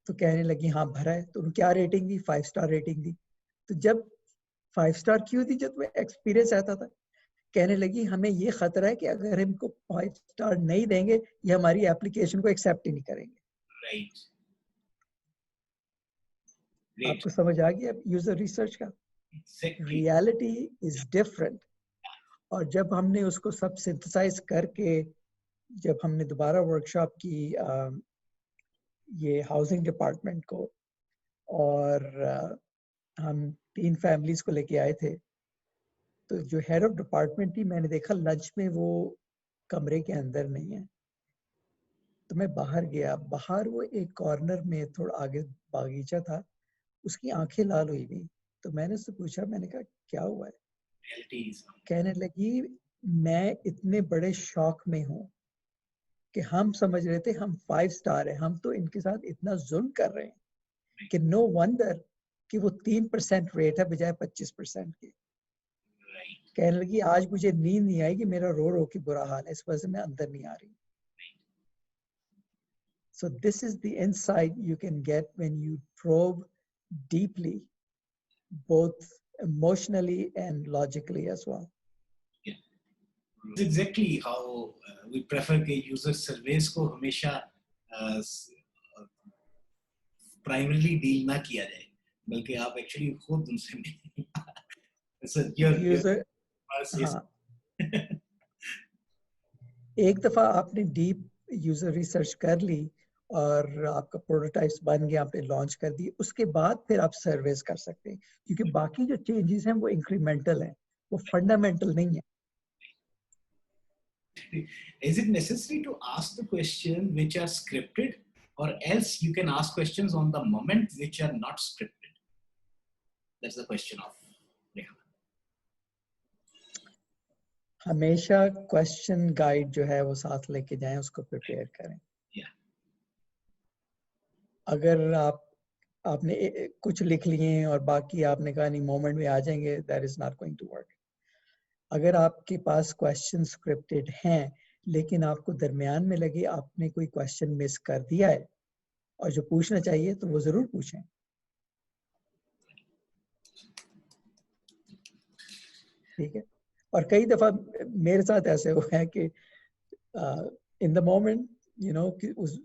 B: तो कहने लगी हाँ भरा है। तो उन्होंने क्या रेटिंग दी? 5 स्टार रेटिंग दी। तो जब 5 स्टार क्यों दी? जब एक्सपीरियंस आता था। कहने लगी हमें ये खतरा है कि अगर हमको 5 स्टार नहीं देंगे ये हमारी एप्लीकेशन को एक्सेप्ट ही नहीं करेंगे।
A: Right.
B: आपको समझ आ गया यूजर रिसर्च का? Reality is different. और जब हमने उसको सब सिंथेसाइज करके जब हमने दोबारा वर्कशॉप की ये हाउसिंग डिपार्टमेंट को, और हम 3 फैमिलीज को लेके आए थे, तो जो हेड ऑफ डिपार्टमेंट थी, मैंने देखा लंच में वो कमरे के अंदर नहीं है, तो मैं बाहर गया। बाहर वो एक कॉर्नर में थोड़ा आगे बागीचा था, उसकी आंखें लाल हुई हुई। तो मैंने उससे पूछा, मैंने कहा क्या हुआ है? कहने लगी मैं इतने बड़े शौक में हूँ कि हम समझ रहे थे हम 5 स्टार है, हम तो इनके साथ इतना जुल्म कर रहे हैं कि नो वंडर कि वो 3% रेट है बजाय 25% की। कहने लगी आज मुझे नींद नहीं आई कि मेरा रो रो के बुरा हाल है, इस वजह से मैं अंदर नहीं आ रही। So this is the insight you can get when you probe deeply, both emotionally and logically as well.
A: Yeah, it's exactly how we prefer कि user surveys को हमेशा primarily deal ना किया जाए, बल्कि आप actually खुद उनसे मिलें। So
B: user, हाँ, एक दफा आपने डीप यूजर रिसर्च कर ली और आपका प्रोटोटाइप्स बन गया, आपने लॉन्च कर दी, उसके बाद फिर आप सर्वेस कर सकते हैं, क्योंकि बाकी जो चेंजेस हैं वो इंक्रीमेंटल हैं, वो फंडामेंटल नहीं है।
A: Is it necessary to ask the question which are scripted, or else you can ask questions on the moment which are not scripted? That's the question of Neha.
B: हमेशा question guide जो है वो साथ लेके जाएं, उसको प्रिपेयर करें।
A: Yeah.
B: अगर आपने कुछ लिख लिए हैं और बाकी आपने कहा नहीं मोमेंट में आ जाएंगे, that is not going to work. अगर आपके पास क्वेश्चन स्क्रिप्टेड हैं लेकिन आपको दरमियान में लगे आपने कोई क्वेश्चन मिस कर दिया है और जो पूछना चाहिए तो वो जरूर पूछें। ठीक है, और कई दफा मेरे साथ ऐसे हुआ है कि in the moment you know कि उस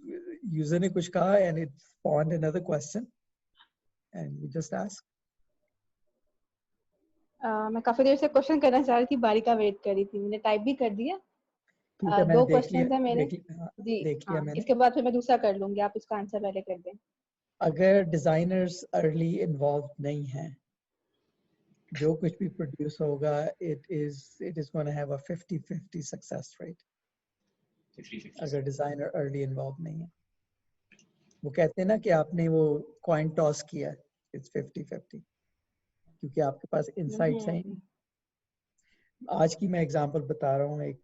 B: यूजर ने कुछ कहा and it spawned another question and we just ask.
D: मैं काफी देर से क्वेश्चन करना चाह रही थी, बारी का वेट कर रही थी, मैंने टाइप भी कर दिया।
B: ठीक है, मैंने
D: 2
B: देख लिया,
D: क्वेश्चन है मेरे
B: देख लिया मैंने।
D: इसके बाद फिर मैं दूसरा कर लूंगी, आप इसका आंसर पहले कर दें।
B: अगर डिजाइनर्स अर्ली इन्वॉल्व नहीं हैं, जो कुछ भी प्रोड्यूस होगा it is gonna have a 50-50 success rate. अगर डिजाइनर अर्ली इन्वॉल्व नहीं है, वो कहते हैं ना कि आपने वो कॉइन टॉस किया, इट्स 50-50, क्योंकि आपके पास इनसाइट्स हैं। आज की मैं एग्जांपल बता रहा हूँ, एक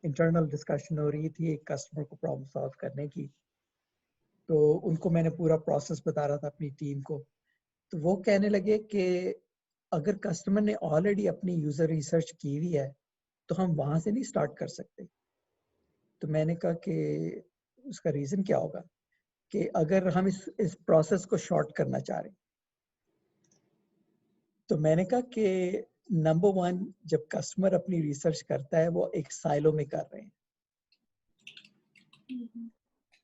B: इंटरनल डिस्कशन हो रही थी एक कस्टमर को प्रॉब्लम सॉल्व करने की, तो उनको मैंने पूरा प्रोसेस बता रहा था अपनी टीम को। तो वो कहने लगे कि अगर कस्टमर ने ऑलरेडी अपनी यूजर रिसर्च की हुई है तो हम वहां से नहीं स्टार्ट कर सकते। तो मैंने कहा कि उसका रीजन क्या होगा, कि अगर हम इस प्रोसेस को शॉर्ट करना चाह रहे हैं, तो मैंने कहा कि नंबर 1, जब कस्टमर अपनी रिसर्च करता है वो एक साइलो में कर रहे हैं।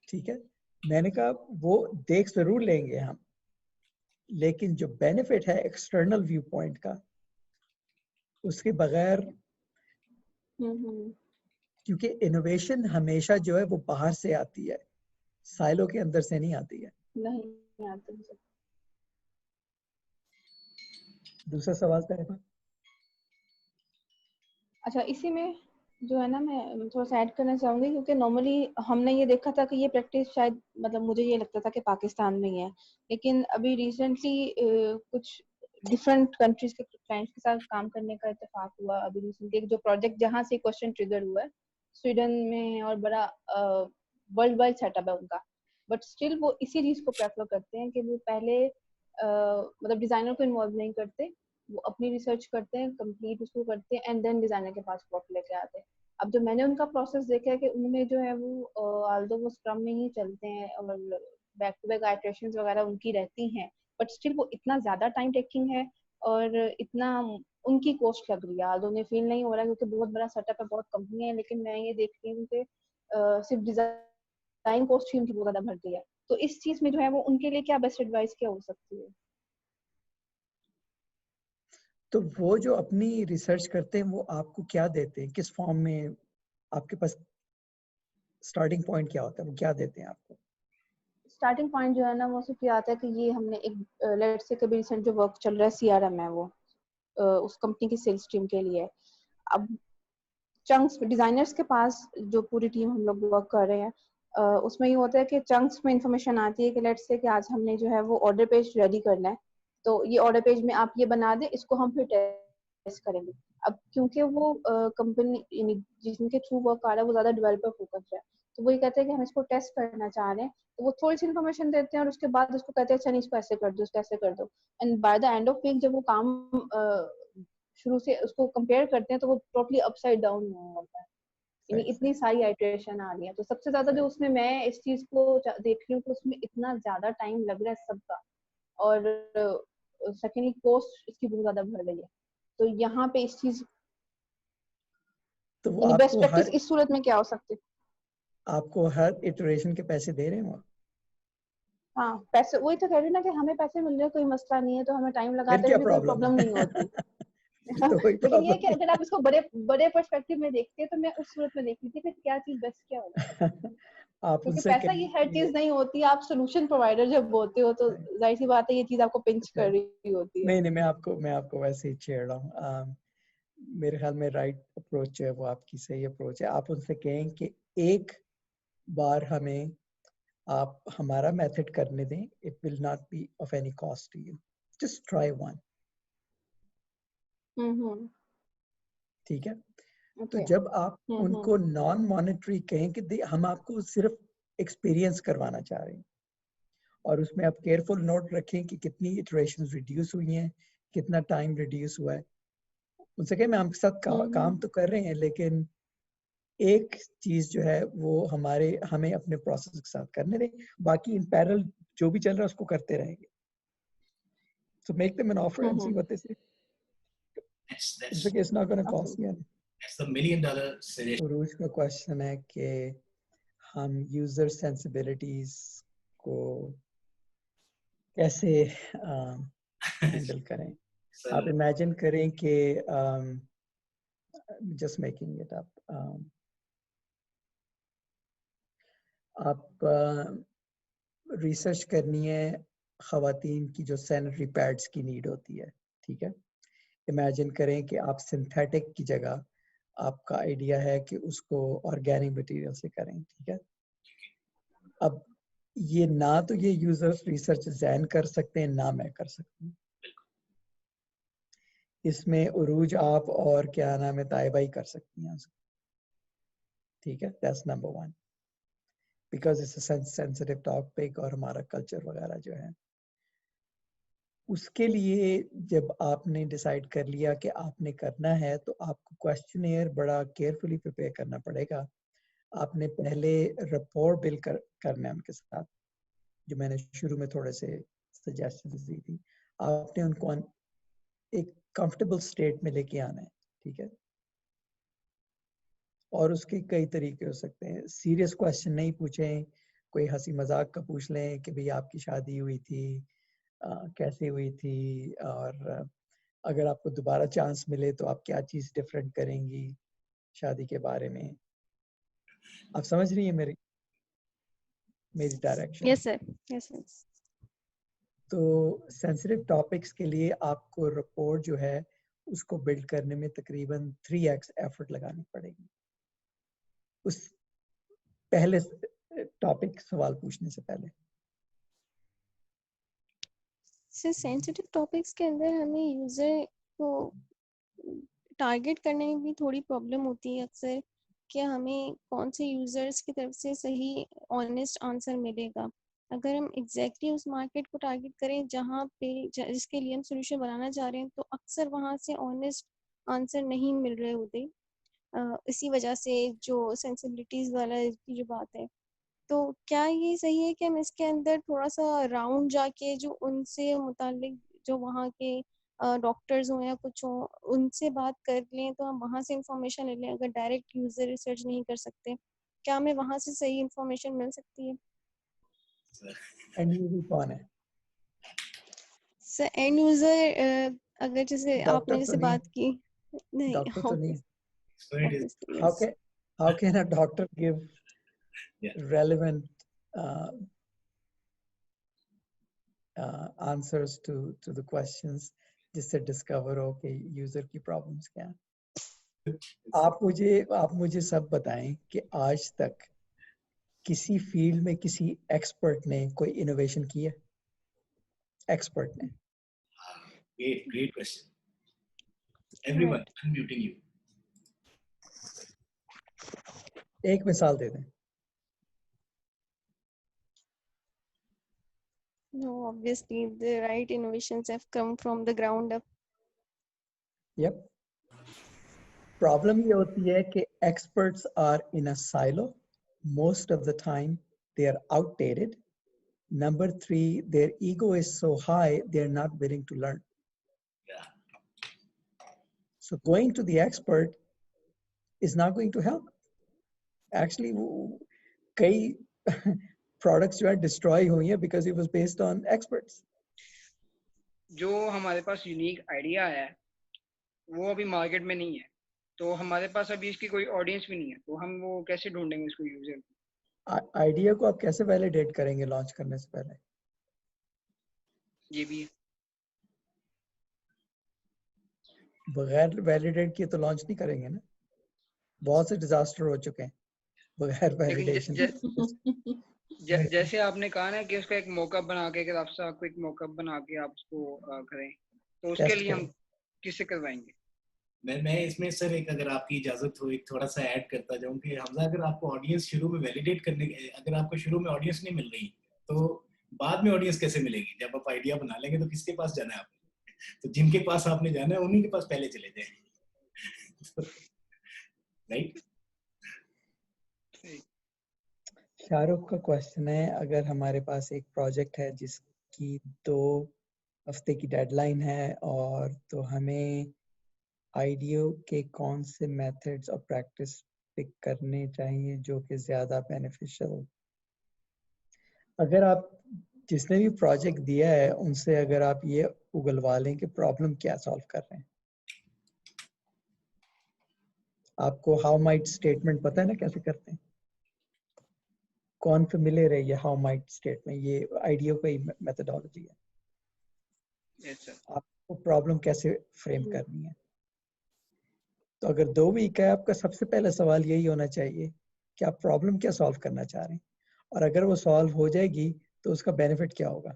B: ठीक है, मैंने कहा वो देख जरूर लेंगे हम, लेकिन जो बेनिफिट है एक्सटर्नल व्यू पॉइंट का, उसके बगैर, क्योंकि इनोवेशन हमेशा जो है वो बाहर से आती है, साइलो के अंदर से नहीं आती है।
D: नहीं आती।
B: दूसरा सवाल था।
D: अच्छा, इसी में जो है ना, मैं थोड़ा सा ऐड करना चाहूंगी, क्योंकि नॉर्मली हमने ये देखा था कि ये प्रैक्टिस शायद, मतलब मुझे ये लगता था कि पाकिस्तान में ही है, लेकिन अभी रिसेंटली कुछ डिफरेंट कंट्रीज के क्लाइंट्स के साथ काम करने का इत्तेफाक हुआ। अभी रिसेंटली एक जो प्रोजेक्ट जहाँ से क्वेश्चन ट्रिगर हुआ है स्वीडन में, और बड़ा वर्ल्ड वाइड सेटअप है उनका, बट स्टिल वो इसी चीज को प्रेफर करते हैं कि वो पहले मतलब डिजाइनर को इन्वॉल्व नहीं करते, वो अपनी रिसर्च करते हैं, कंप्लीट उसको करते हैं, एंड देन डिजाइनर के पास वर्क लेके आते हैं। अब जो मैंने उनका प्रोसेस देखा है कि उनमें जो है वो ऑल्दो वो स्क्रम में ही चलते हैं और बैक टू बैक आइटरेशंस वगैरह उनकी रहती हैं, बट स्टिल वो इतना ज्यादा टाइम टेकिंग है और इतना उनकी कॉस्ट लग रही है। ऑल्दो उन्हें फील नहीं हो रहा क्योंकि बहुत बड़ा सेटअप है, बहुत कंपनी है, लेकिन मैं ये देख रही हूँ कि सिर्फ डिजाइन कॉस्ट ही उनकी बहुत ज्यादा बढ़ गई है। तो इस चीज में जो है वो उनके लिए क्या बेस्ट एडवाइस क्या हो सकती है?
B: तो वो जो अपनी रिसर्च करते हैं वो आपको क्या देते हैं, किस फॉर्म में, आपके पास स्टार्टिंग पॉइंट क्या होता है, वो क्या देते हैं आपको?
D: स्टार्टिंग पॉइंट जो है ना वो सिर्फ ये आता है कि ये हमने एक लेट्स से कभी रिसेंट जो वर्क चल रहा है CRM है, वो उस कंपनी की सेल्स टीम के लिए। अब चंक्स डिजाइनर्स के पास जो पूरी टीम हम लोग वर्क कर रहे हैं, उसमें ये होता है कि चंक्स में इंफॉर्मेशन आती है कि लेट्स से कि आज हमने जो है वो ऑर्डर पेज रेडी करना है, तो ये ऑर्डर पेज में आप ये बना दें, इसको हम फिर टेस्ट करेंगे। अब क्योंकि वो कंपनी जिनके थ्रू वर्क आ रहा है वो ज्यादा डेवलपर फोकस है, तो वो ये कहते हैं कि हम इसको टेस्ट करना चाह रहे हैं, तो वो थोड़ी सी इन्फॉर्मेशन देते हैं और उसके बाद उसको कहते हैं अच्छा नहीं इसको ऐसे कर दो, इसको ऐसे कर दो। And by the end of week जब वो काम शुरू से उसको कंपेयर करते हैं तो वो टोटली अपसाइड डाउन होता है, यानी इतनी सारी आइटरेशन आ रही है। तो सबसे ज्यादा जो उसमें मैं इस चीज को देख रही हूँ कि उसमें इतना ज्यादा टाइम लग रहा है सबका, और सेकेंडली कॉस्ट इसकी बहुत ज्यादा बढ़ रही है। तो यहाँ पे इस चीज
B: तो वो
D: यानी बेस्ट
B: आपको
D: प्रैक्टिस
B: हर
D: इस सूरत में क्या हो सकती है?
B: आपको हर इटरेशन के पैसे दे रहे हैं वो?
D: हाँ, पैसे वही तो कह रही हूँ ना कि हमें पैसे मिल रहे हैं, कोई मसला नहीं है, तो हमें टाइम
B: फिर
D: लगाते
B: क्या
D: हुए भी कोई
B: प्रॉब्लम
D: प्रॉब्लम
B: है?
D: नहीं होती।
B: फिर तो कोई
D: लेकिन ये
B: प्रॉब्लम
D: कि अगर आप इसको बड़े बड़े पर्सपेक्टिव में देखते हैं तो मैं उस सूरत में देखती थी कि क्या चीज बेस्ट क्या होगा,
B: नहीं। आप
D: क्योंकि
B: उनसे
D: पैसा ये हर
B: कहेंगे
D: चीज नहीं होती। आप सोल्यूशन प्रोवाइडर जब होते हो तो जाहिर सी बात है ये चीज आपको पिंच कर रही होती है।
B: नहीं नहीं, मैं आपको वैसे ही छेड़ रहा हूँ। मेरे ख्याल में राइट अप्रोच है वो, आपकी सही अप्रोच है। आप उनसे कहें कि एक बार हमें आप हमारा मेथड करने दें, it will not be of any cost to you, just try one. ठीक है? तो
D: ओके।
B: जब आप उनको नॉन मॉनेटरी कहें कि हम आपको सिर्फ एक्सपीरियंस करवाना चाह रहे हैं, और उसमें आप केयरफुल नोट रखें कि कितनी इटरेशंस रिड्यूस हुई हैं, कितना टाइम रिड्यूस हुआ है। उनसे कहें मैं आपके साथ काम तो कर रहे हैं, लेकिन एक चीज जो है वो हमें अपने प्रोसेस के साथ करने दें, बाकी इन पैरेलल जो भी चल रहा है उसको करते रहेंगे। So make them an offer and see what they say. It's not going to cost you anything.
A: That's the $1 million suggestion.
B: उरूज का क्वेश्चन है कि हम यूजर सेंसिबिलिटीज को कैसे हैंडल करें। आप इमेजिन करें कि जस्ट मेकिंग इट अप, आप रिसर्च करनी है ख़वातीन की जो सैनिटरी पैड्स की नीड होती है, ठीक है? इमेजिन करें कि आप सिंथेटिक की जगह आपका आइडिया है कि उसको ऑर्गेनिक मटेरियल से करें, ठीक है? अब ये ना तो ये यूजर्स रिसर्च जैन कर सकते हैं, ना मैं कर सकती हूँ। इसमें उरूज आप और क्या नाम है ताइबा ही कर सकती हैं, ठीक है? That's number 1, because it's a sensitive topic और हमारा कल्चर वगैरह जो है। उसके लिए जब आपने डिसाइड कर लिया कि आपने करना है, तो आपको क्वेश्चनेयर बड़ा केयरफुली प्रिपेयर करना पड़ेगा। आपने पहले रिपोर्ट बिल्ड करना है उनके साथ, जो मैंने शुरू में थोड़े से सजेशंस दी थी। आपने उनको एक कंफर्टेबल स्टेट में लेके आना है, ठीक है? और उसके कई तरीके हो सकते हैं। सीरियस क्वेश्चन नहीं पूछें, कोई हंसी मजाक का पूछ लें कि भाई आपकी शादी हुई थी, कैसे हुई थी, और अगर आपको दोबारा चांस मिले तो आप क्या चीज डिफरेंट करेंगी शादी के बारे में। आप समझ रही है मेरी direction?
E: Yes sir, yes sir.
B: तो सेंसिटिव टॉपिक्स के लिए आपको रिपोर्ट जो है उसको बिल्ड करने में तकरीबन 3x एफर्ट लगानी पड़ेगी उस पहले टॉपिक सवाल पूछने से पहले।
E: सेंसिटिव टॉपिक्स के अंदर हमें यूजर को टारगेट करने में भी थोड़ी प्रॉब्लम होती है अक्सर, कि हमें कौन से यूजर्स की तरफ से सही ऑनेस्ट आंसर मिलेगा। अगर हम एग्जैक्टली उस मार्केट को टारगेट करें जहाँ पे जिसके लिए हम सोल्यूशन बनाना चाह रहे हैं, तो अक्सर वहाँ से ऑनेस्ट आंसर नहीं मिल रहे होते। इसी वजह से जो सेंसिबिलिटीज वाला की जो बात है, तो क्या ये सही है कि हम इसके अंदर थोड़ा सा राउंड जाके जो उनसे मुतालिक जो वहाँ के डॉक्टर्स हो या कुछ हो उनसे बात कर लें, तो हम वहाँ से इंफॉर्मेशन ले लें? अगर डायरेक्ट यूजर रिसर्च नहीं कर सकते, क्या हमें वहाँ से सही इंफॉर्मेशन मिल सकती है?
B: एंड यूजर कौन है?
E: सर एंड यूजर अगर जैसे आपने जैसे बात की, नहीं
B: डॉक्टर तो नहीं।
E: obviously,
B: how
E: yes.
B: can how can a doctor give relevant answers to the questions जिससे डिस्कवर हो कि यूजर की प्रॉब्लम्स क्या हैं। आप मुझे सब बताएं कि आज तक किसी फील्ड में किसी एक्सपर्ट ने कोई इनोवेशन की है? एक्सपर्ट ने।
A: Great question. Everyone,
E: Right.
A: I'm muting you.
B: एक मिसाल दे दें।
E: No, obviously the right innovations have come from the ground up.
B: Yep. Problem ये होती है कि experts are in a silo. Most of the time they are outdated. Number 3, their ego is so high they're not willing to learn.
A: Yeah.
B: So going to the expert is not going to help. Actually, कई products जो है destroy हुई हैं because it was based on experts.
C: जो हमारे पास unique idea है वो अभी मार्केट में नहीं है, तो हमारे पास अभी इसकी कोई ऑडियंस भी नहीं है, तो हम वो कैसे ढूंढेंगे इसको यूजर को?
B: आइडिया को आप कैसे वैलिडेट करेंगे लॉन्च करने से पहले?
C: ये भी है।
B: बगैर वैलिडेट किए तो लॉन्च नहीं करेंगे ना। बहुत से डिजास्टर हो चुके हैं बगैर
C: लेकिन
B: वैलिडेशन।
C: जैसे आपने कहा ना कि उसका एक मॉकअप बना के, अगर आपको एक मॉकअप बना के आप उसको करें, तो उसके लिए हम किससे करवाएंगे?
A: मैं इसमें सर एक, अगर आपकी इजाजत हो, एक थोड़ा सा ऐड करता जाऊं कि हमजा, अगर आपको ऑडियंस शुरू में वैलिडेट करने, अगर आपको शुरू में ऑडियंस नहीं मिल रही तो बाद में ऑडियंस कैसे मिलेगी? जब आप आइडिया बना लेंगे तो किसके पास जाना है आपने? तो जिनके पास आपने जाना है उन्हीं के पास पहले चले जाए। राइट।
B: शाहरुख का क्वेश्चन है, अगर हमारे पास एक प्रोजेक्ट है जिसकी 2 हफ्ते की डेडलाइन है और तो हमें आइडिया के कौन से मेथड्स और प्रैक्टिस पिक करने चाहिए जो कि ज्यादा बेनिफिशियल हो? अगर आप जिसने भी प्रोजेक्ट दिया है उनसे अगर आप ये उगलवा लें कि प्रॉब्लम क्या सॉल्व कर रहे हैं। आपको हाउ माइट स्टेटमेंट पता है ना कैसे करते हैं? कौन फेमिलियर है ये हाउ माइट स्टेटमेंट? ये आइडिया का ही मेथोडोलॉजी है।
C: Yes sir.
B: आपको प्रॉब्लम कैसे फ्रेम करनी है। तो अगर 2 वीक है, आपका सबसे पहला सवाल यही होना चाहिए कि आप प्रॉब्लम क्या सॉल्व करना चाह रहे हैं, और अगर वो सॉल्व हो जाएगी तो उसका बेनिफिट क्या होगा।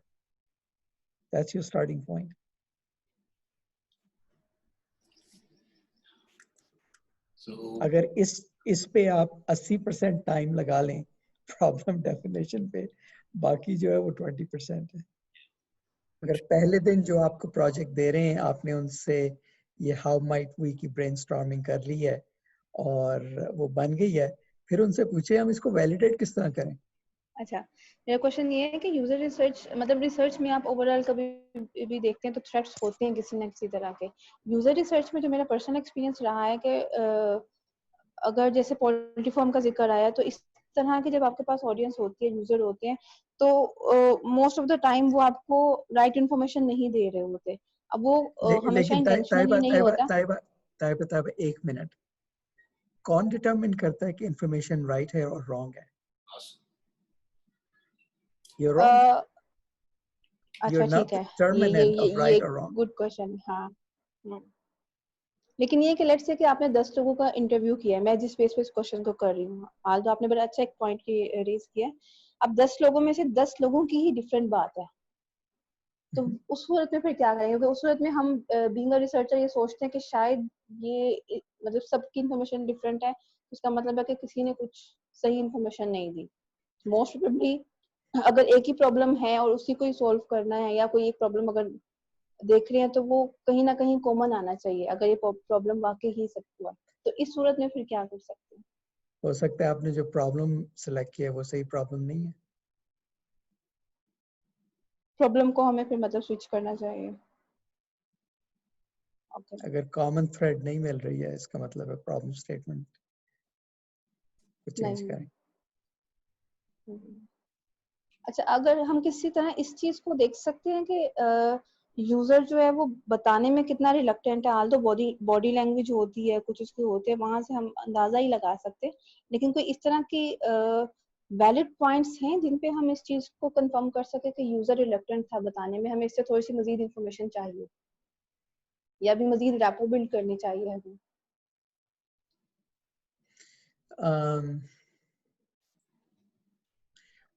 B: That's your starting point. अगर इस पे आप 80% टाइम लगा लें प्रॉब्लम डेफिनेशन पे, बाकी जो है वो 20% है। अगर पहले दिन जो आपको प्रोजेक्ट दे रहे हैं आपने उनसे ये हाउ माइट वी की ब्रेनस्टॉर्मिंग कर ली है और वो बन गई है, फिर उनसे पूछे हम इसको वैलिडेट किस तरह करें।
D: अच्छा, मेरा क्वेश्चन ये है कि यूजर रिसर्च, मतलब रिसर्च में आप ओवरऑल कभी भी देखते हैं तो थ्रेट्स होते हैं किसी न किसी तरह के। यूजर रिसर्च में जो मेरा पर्सनल एक्सपीरियंस रहा है कि अगर जैसे पोल्ट्री फार्म का जिक्र आया, तो इस तरह की जब आपके पास ऑडियंस होती है, यूजर होते हैं, तो मोस्ट ऑफ द टाइम वो आपको राइट इन्फॉर्मेशन नहीं दे रहे होते। अब वो हमेशा इंटेंशनली नहीं होता।
B: ताइबा 1 मिनट, कौन डिटरमिन करता है कि इंफॉर्मेशन राइट है और रॉन्ग है? You're wrong.
D: अच्छा ठीक है, ये गुड क्वेश्चन। हाँ, लेकिन ये कि लेट्स से कि आपने 10 लोगों का इंटरव्यू किया है, मैं जिस बेस पे इस क्वेश्चन को कर रही हूँ, आज तो आपने बड़ा अच्छा एक पॉइंट की रेज किया। अब 10 लोगों में से 10 लोगों की ही डिफरेंट बात है, तो उस सूरत में फिर क्या करेंगे? उस सूरत में हम बीइंग अ रिसर्चर ये सोचते हैं कि शायद ये मतलब सबकी इन्फॉर्मेशन डिफरेंट है, इसका मतलब है कि किसी ने कुछ सही इन्फॉर्मेशन नहीं दी। मोस्ट प्रोबेबली अगर एक ही प्रॉब्लम है और उसी को ही सॉल्व करना है, या कोई एक प्रॉब्लम अगर देख रहे हैं तो वो कहीं ना कहीं कॉमन आना चाहिए, अगर ये प्रॉब्लम वाकई ही सबको हुआ, तो इस सूरत में फिर क्या कर सकते हैं?
B: हो सकता है आपने जो प्रॉब्लम सिलेक्ट किया है वो सही प्रॉब्लम नहीं है।
D: प्रॉब्लम को हमें फिर मतलब स्विच करना चाहिए।
B: Okay. अगर कॉमन थ्रेड नहीं मिल रही है इसका मतलब है प्रॉब्लम स्टेटमेंट को चेंज करें।
D: अच्छा, अगर हम किसी तरह इस चीज को देख सकते हैं कि यूजर जो है वो बताने में कितना रिलक्टेंट है, हाल तो बॉडी लैंग्वेज होती है, कुछ उसके होते हैं, वहां से हम अंदाजा ही लगा सकते हैं, लेकिन कोई इस तरह की वैलिड पॉइंट्स हैं जिन पे हम इस चीज को कंफर्म कर सके कि यूजर रिलक्टेंट था बताने में, हमें इससे थोड़ी सी मजीद इंफॉर्मेशन चाहिए? या भी मजीद रैपो बिल्ड करनी चाहिए अभी?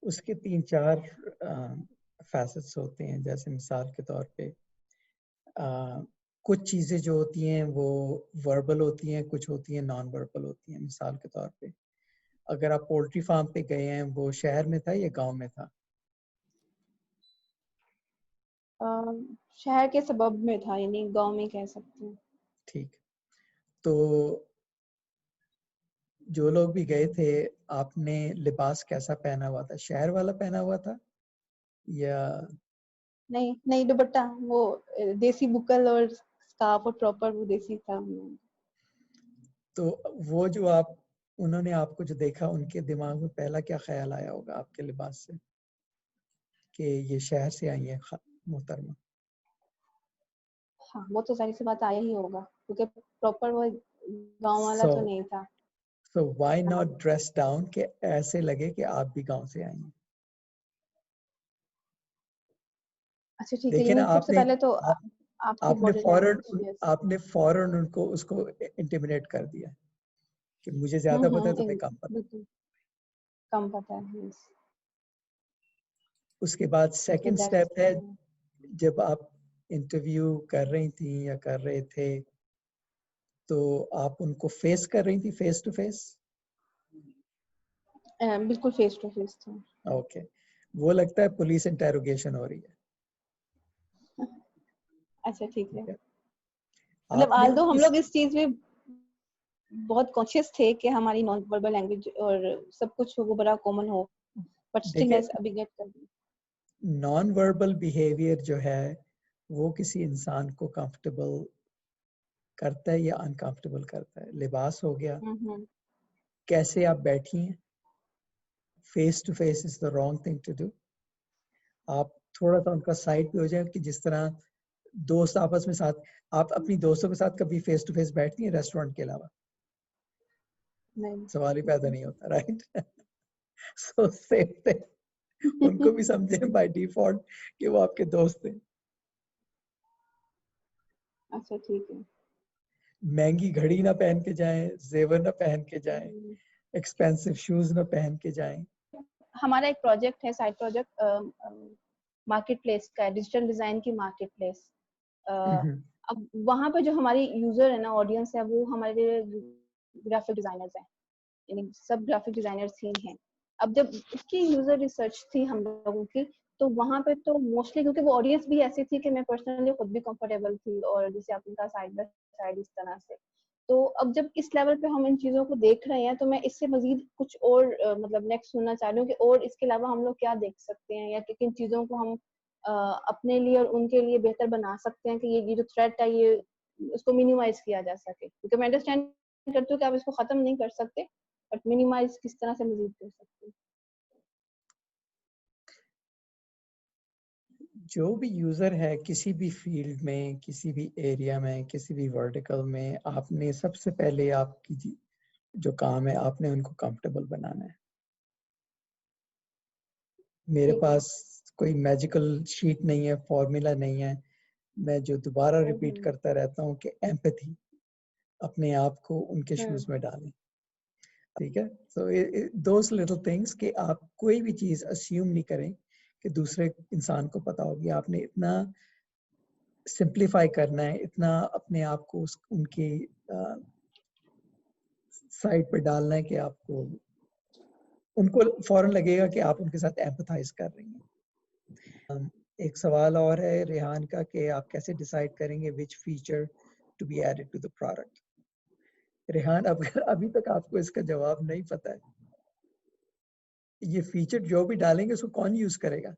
B: उसके 3-4 फैसेट्स होते हैं। जैसे मिसाल के तौर पे कुछ चीज़ें जो होती हैं वो वर्बल होती हैं, कुछ होती हैं नॉन वर्बल होती हैं। मिसाल के तौर पे अगर आप पोल्ट्री फार्म पे गए हैं, वो शहर में था या गांव में था?
D: शहर के सबब में था, यानी गांव में कह सकते हैं।
B: ठीक। तो जो लोग भी गए थे, आपने लिबास कैसा पहना हुआ था? शहर वाला पहना हुआ था या?
D: नहीं नहीं, दुपट्टा वो देसी बुकल और स्कार्फ और प्रॉपर वो देसी था।
B: तो वो जो आप उन्होंने आपको जो देखा, उनके दिमाग में पहला क्या ख्याल आया होगा आपके लिबास से कि ये शहर से आई है मोहतरमा?
D: हाँ, वो तो सारी सी बात आया ही होगा, क्योंकि प्रॉपर वो गांव वाला
B: So
D: तो नहीं था।
B: why not dress down कि ऐसे लगे कि आप भी गांव से आई हैं?
D: अच्छा ठीक है,
B: देखिए
D: यानी
B: ना,
D: सबसे पहले तो आपकी
B: आपने
D: बॉडी लैंग्वेज। यस।
B: आपने फौरन उनको उसको इंटिमिडेट कर दिया कि मुझे ज्यादा पता है, तुम्हें कम पता है।
D: बिल्कुल कम पता है। यस।
B: उसके बाद सेकंड स्टेप है,
D: दैट्स
B: जब आप इंटरव्यू कर रही थी या कर रहे थे, तो आप उनको फेस कर रही थी, फेस टू फेस?
D: बिल्कुल फेस टू फेस था।
B: ओके। वो लगता है पुलिस इंटेरोगेशन हो रही है।
D: अच्छा ठीक है।
B: ठीक है।
D: मतलब
B: आपने
D: आल्दो हम
B: उनकी
D: लोग इस चीज में बहुत कॉन्शियस थे कि हमारी नॉन वर्बल लैंग्वेज और सब कुछ वो बड़ा कॉमन हो, बट स्टिल मैं
B: देखिए,
D: अभी गेट कर दी।
B: नॉन वर्बल बिहेवियर जो है वो किसी इंसान को कंफर्टेबल करता है या अनकंफर्टेबल करता है। लिबास हो गया,
D: हम्म।
B: कैसे आप बैठी हैं, face to face is the wrong thing to do. आप थोड़ा सा उनका साइड पे हो जाए, कि जिस तरह दोस्त आपस में साथ, आप अपनी दोस्तों के साथ कभी फेस टू फेस बैठती हैं रेस्टोरेंट के अलावा?
D: नहीं।
B: सवाल ही पैदा नहीं होता, राइट? सो सेम थिंग, उनको भी समझे बाय डिफॉल्ट कि वो आपके दोस्त हैं।
D: अच्छा ठीक है।
B: महंगी घड़ी ना पहन के जाएं, जेवर ना पहन के जाएं,
D: हम्म।
B: एक्सपेंसिव शूज ना पहन के जाएं।
D: हमारा एक प्रोजेक्ट है, साइड प्रोजेक्ट मार्केट प्लेस का, डिजिटल डिजाइन की मार्केट प्लेस। अब वहाँ पे जो हमारी यूजर है ना, ऑडियंस है, वो हमारे ग्राफिक डिजाइनर्स हैं, यानी सब ग्राफिक डिजाइनर्स ही हैं। अब जब उसकी यूजर रिसर्च थी हम लोगों की, तो वहाँ पे तो मोस्टली, क्योंकि वो ऑडियंस भी ऐसी थी कि मैं पर्सनली खुद भी कंफर्टेबल थी, और जैसे आपने कहा साइड बाय साइड इस तरह से। तो अब जब इस लेवल पे हम इन चीजों को देख रहे हैं, तो मैं इससे मजीद कुछ और मतलब नेक्स्ट सुनना चाह रही हूँ कि और इसके अलावा हम लोग क्या देख सकते हैं, या किन चीजों को हम अपने लिए और उनके लिए बेहतर बना सकते हैं कि ये जो थ्रेट है ये उसको मिनिमाइज किया जा सके। क्योंकि मैं अंडरस्टैंड करती हूँ कि आप इसको खत्म नहीं कर सकते, बट मिनिमाइज किस तरह से मजीद कर सकते हैं।
B: जो भी यूजर है किसी भी फील्ड में, किसी भी एरिया में, किसी भी वर्टिकल में, आपने सबसे पहले आपकी जो काम है, आपने उनको कंफर्टेबल बनाना है। मेरे पास कोई मैजिकल शीट नहीं है, फॉर्मूला नहीं है। मैं जो दोबारा रिपीट करता रहता हूँ कि एम्पैथी, अपने आप को उनके शूज में डालें। ठीक है। सो दोस लिटिल थिंग्स कि आप कोई भी चीज अस्यूम नहीं करें कि दूसरे इंसान को पता होगी। आपने इतना सिंप्लीफाई करना है, इतना अपने आप को उनकी साइड पे डालना है कि आपको उनको फौरन लगेगा कि आप उनके साथ एम्पथाइज कर रही हैं। एक सवाल और है रेहान का कि आप कैसे डिसाइड करेंगे which feature to be added to the product. Rehan, अगर अभी तक आपको इसका जवाब नहीं पता है, ये फीचर जो भी डालेंगे उसको कौन यूज करेगा?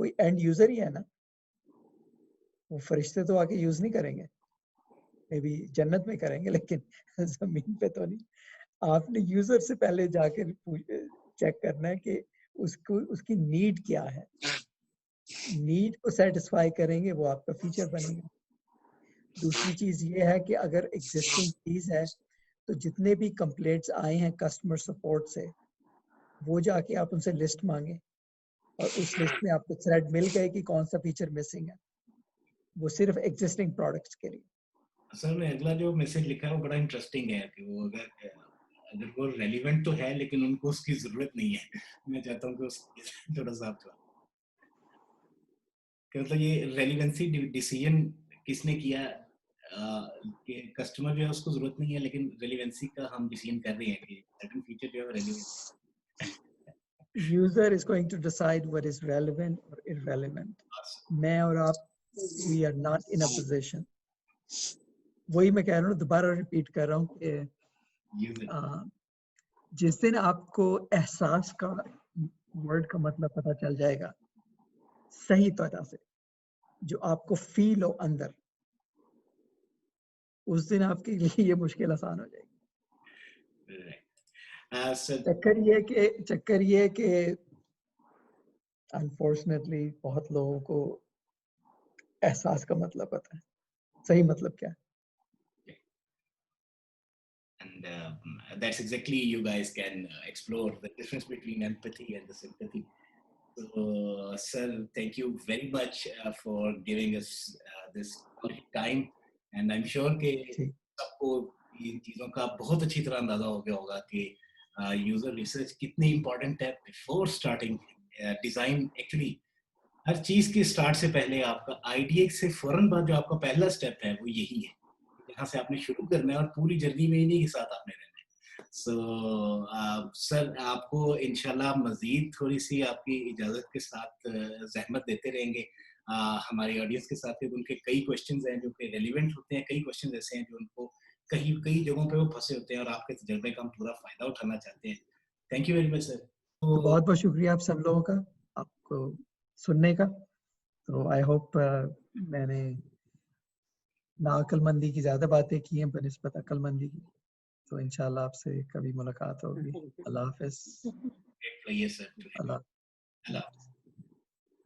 B: कोई एंड यूजर ही है ना, वो फरिश्ते तो आके यूज नहीं करेंगे। मे बी जन्नत में करेंगे, लेकिन जमीन पे तो नहीं। आपने यूजर से पहले जाके चेक करना है कि उसको उसकी नीड क्या है। नीड को सेटिस्फाई करेंगे, वो आपका फीचर बनेगा। दूसरी चीज ये है कि अगर एग्जिस्टिंग चीज है, तो जितने भी कंप्लेंट्स आए हैं कस्टमर सपोर्ट से, वो जाके आप उनसे लिस्ट मांगे, और उस लिस्ट में आपको थ्रेड मिल गए कि कौन सा फीचर मिसिंग है। वो सिर्फ एग्जिस्टिंग प्रोडक्ट्स के लिए।
A: सर ने अगला जो मैसेज लिखा है वो बड़ा इंटरेस्टिंग है कि वो अगर वो रेलिवेंट तो है लेकिन उनको उसकी जरूरत नहीं है। मैं चाहता हूँ कि थोड़ा सा आपका मतलब ये रेलिवेंसी डिसीजन किसने किया कि कस्टमर जो है उसको जरूरत नहीं है लेकिन रेलिवेंसी का हम डिसीजन कर रहे हैं कि सर्टेन फीचर जो है relevant
B: user is going to decide what is relevant और इररेलेवेंट। मैं और आप we are not in a position. वही मैं कह रहा हूँ, दोबारा रिपीट कर रहा हूँ कि जिस दिन आपको एहसास का वर्ड का मतलब पता चल जाएगा सही तरह से, जो आपको फील हो अंदर, उस दिन आपके लिए ये मुश्किल आसान हो जाएगी। चक्कर ये कि अनफॉर्चुनेटली बहुत लोगों को एहसास का मतलब पता है, सही मतलब क्या है।
A: And that's exactly you guys can explore the difference between empathy and the sympathy. So, sir, thank you very much for giving us this time. And I'm sure कि सबको इन चीज़ों का बहुत अच्छी तरह अंदाजा हो गया होगा कि यूजर रिसर्च कितनी इम्पोर्टेंट है बिफोर स्टार्टिंग डिजाइन। एक्चुअली हर चीज के स्टार्ट से पहले आपका आइडिया से फौरन बाद जो आपका पहला स्टेप है वो यही है, यहाँ से आपने शुरू करना है और पूरी जर्नी में इन्हीं के साथ आपने रहना है। सर आपको इंशाल्लाह मजीद थोड़ी सी आपकी इजाजत के साथ जहमत देते रहेंगे हमारी ऑडियंस के साथ, कि उनके कई क्वेश्चंस हैं जो कि रेलिवेंट होते हैं, कई क्वेश्चंस ऐसे हैं जो उनको कई जगहों पे वो फंसे होते हैं और आपके तजर्बे का हम पूरा फायदा उठाना चाहते हैं। Thank you very much sir.
B: तो बहुत बहुत शुक्रिया आप सब लोगों का आपको सुनने का। तो आई होप मैंने नाअक्लमंदी की ज्यादा बातें की हैं बनिस्बत अक्लमंदी की। तो इंशाल्लाह आपसे कभी मुलाकात होगी। अल्लाह हाफिज।
A: अल्लाह।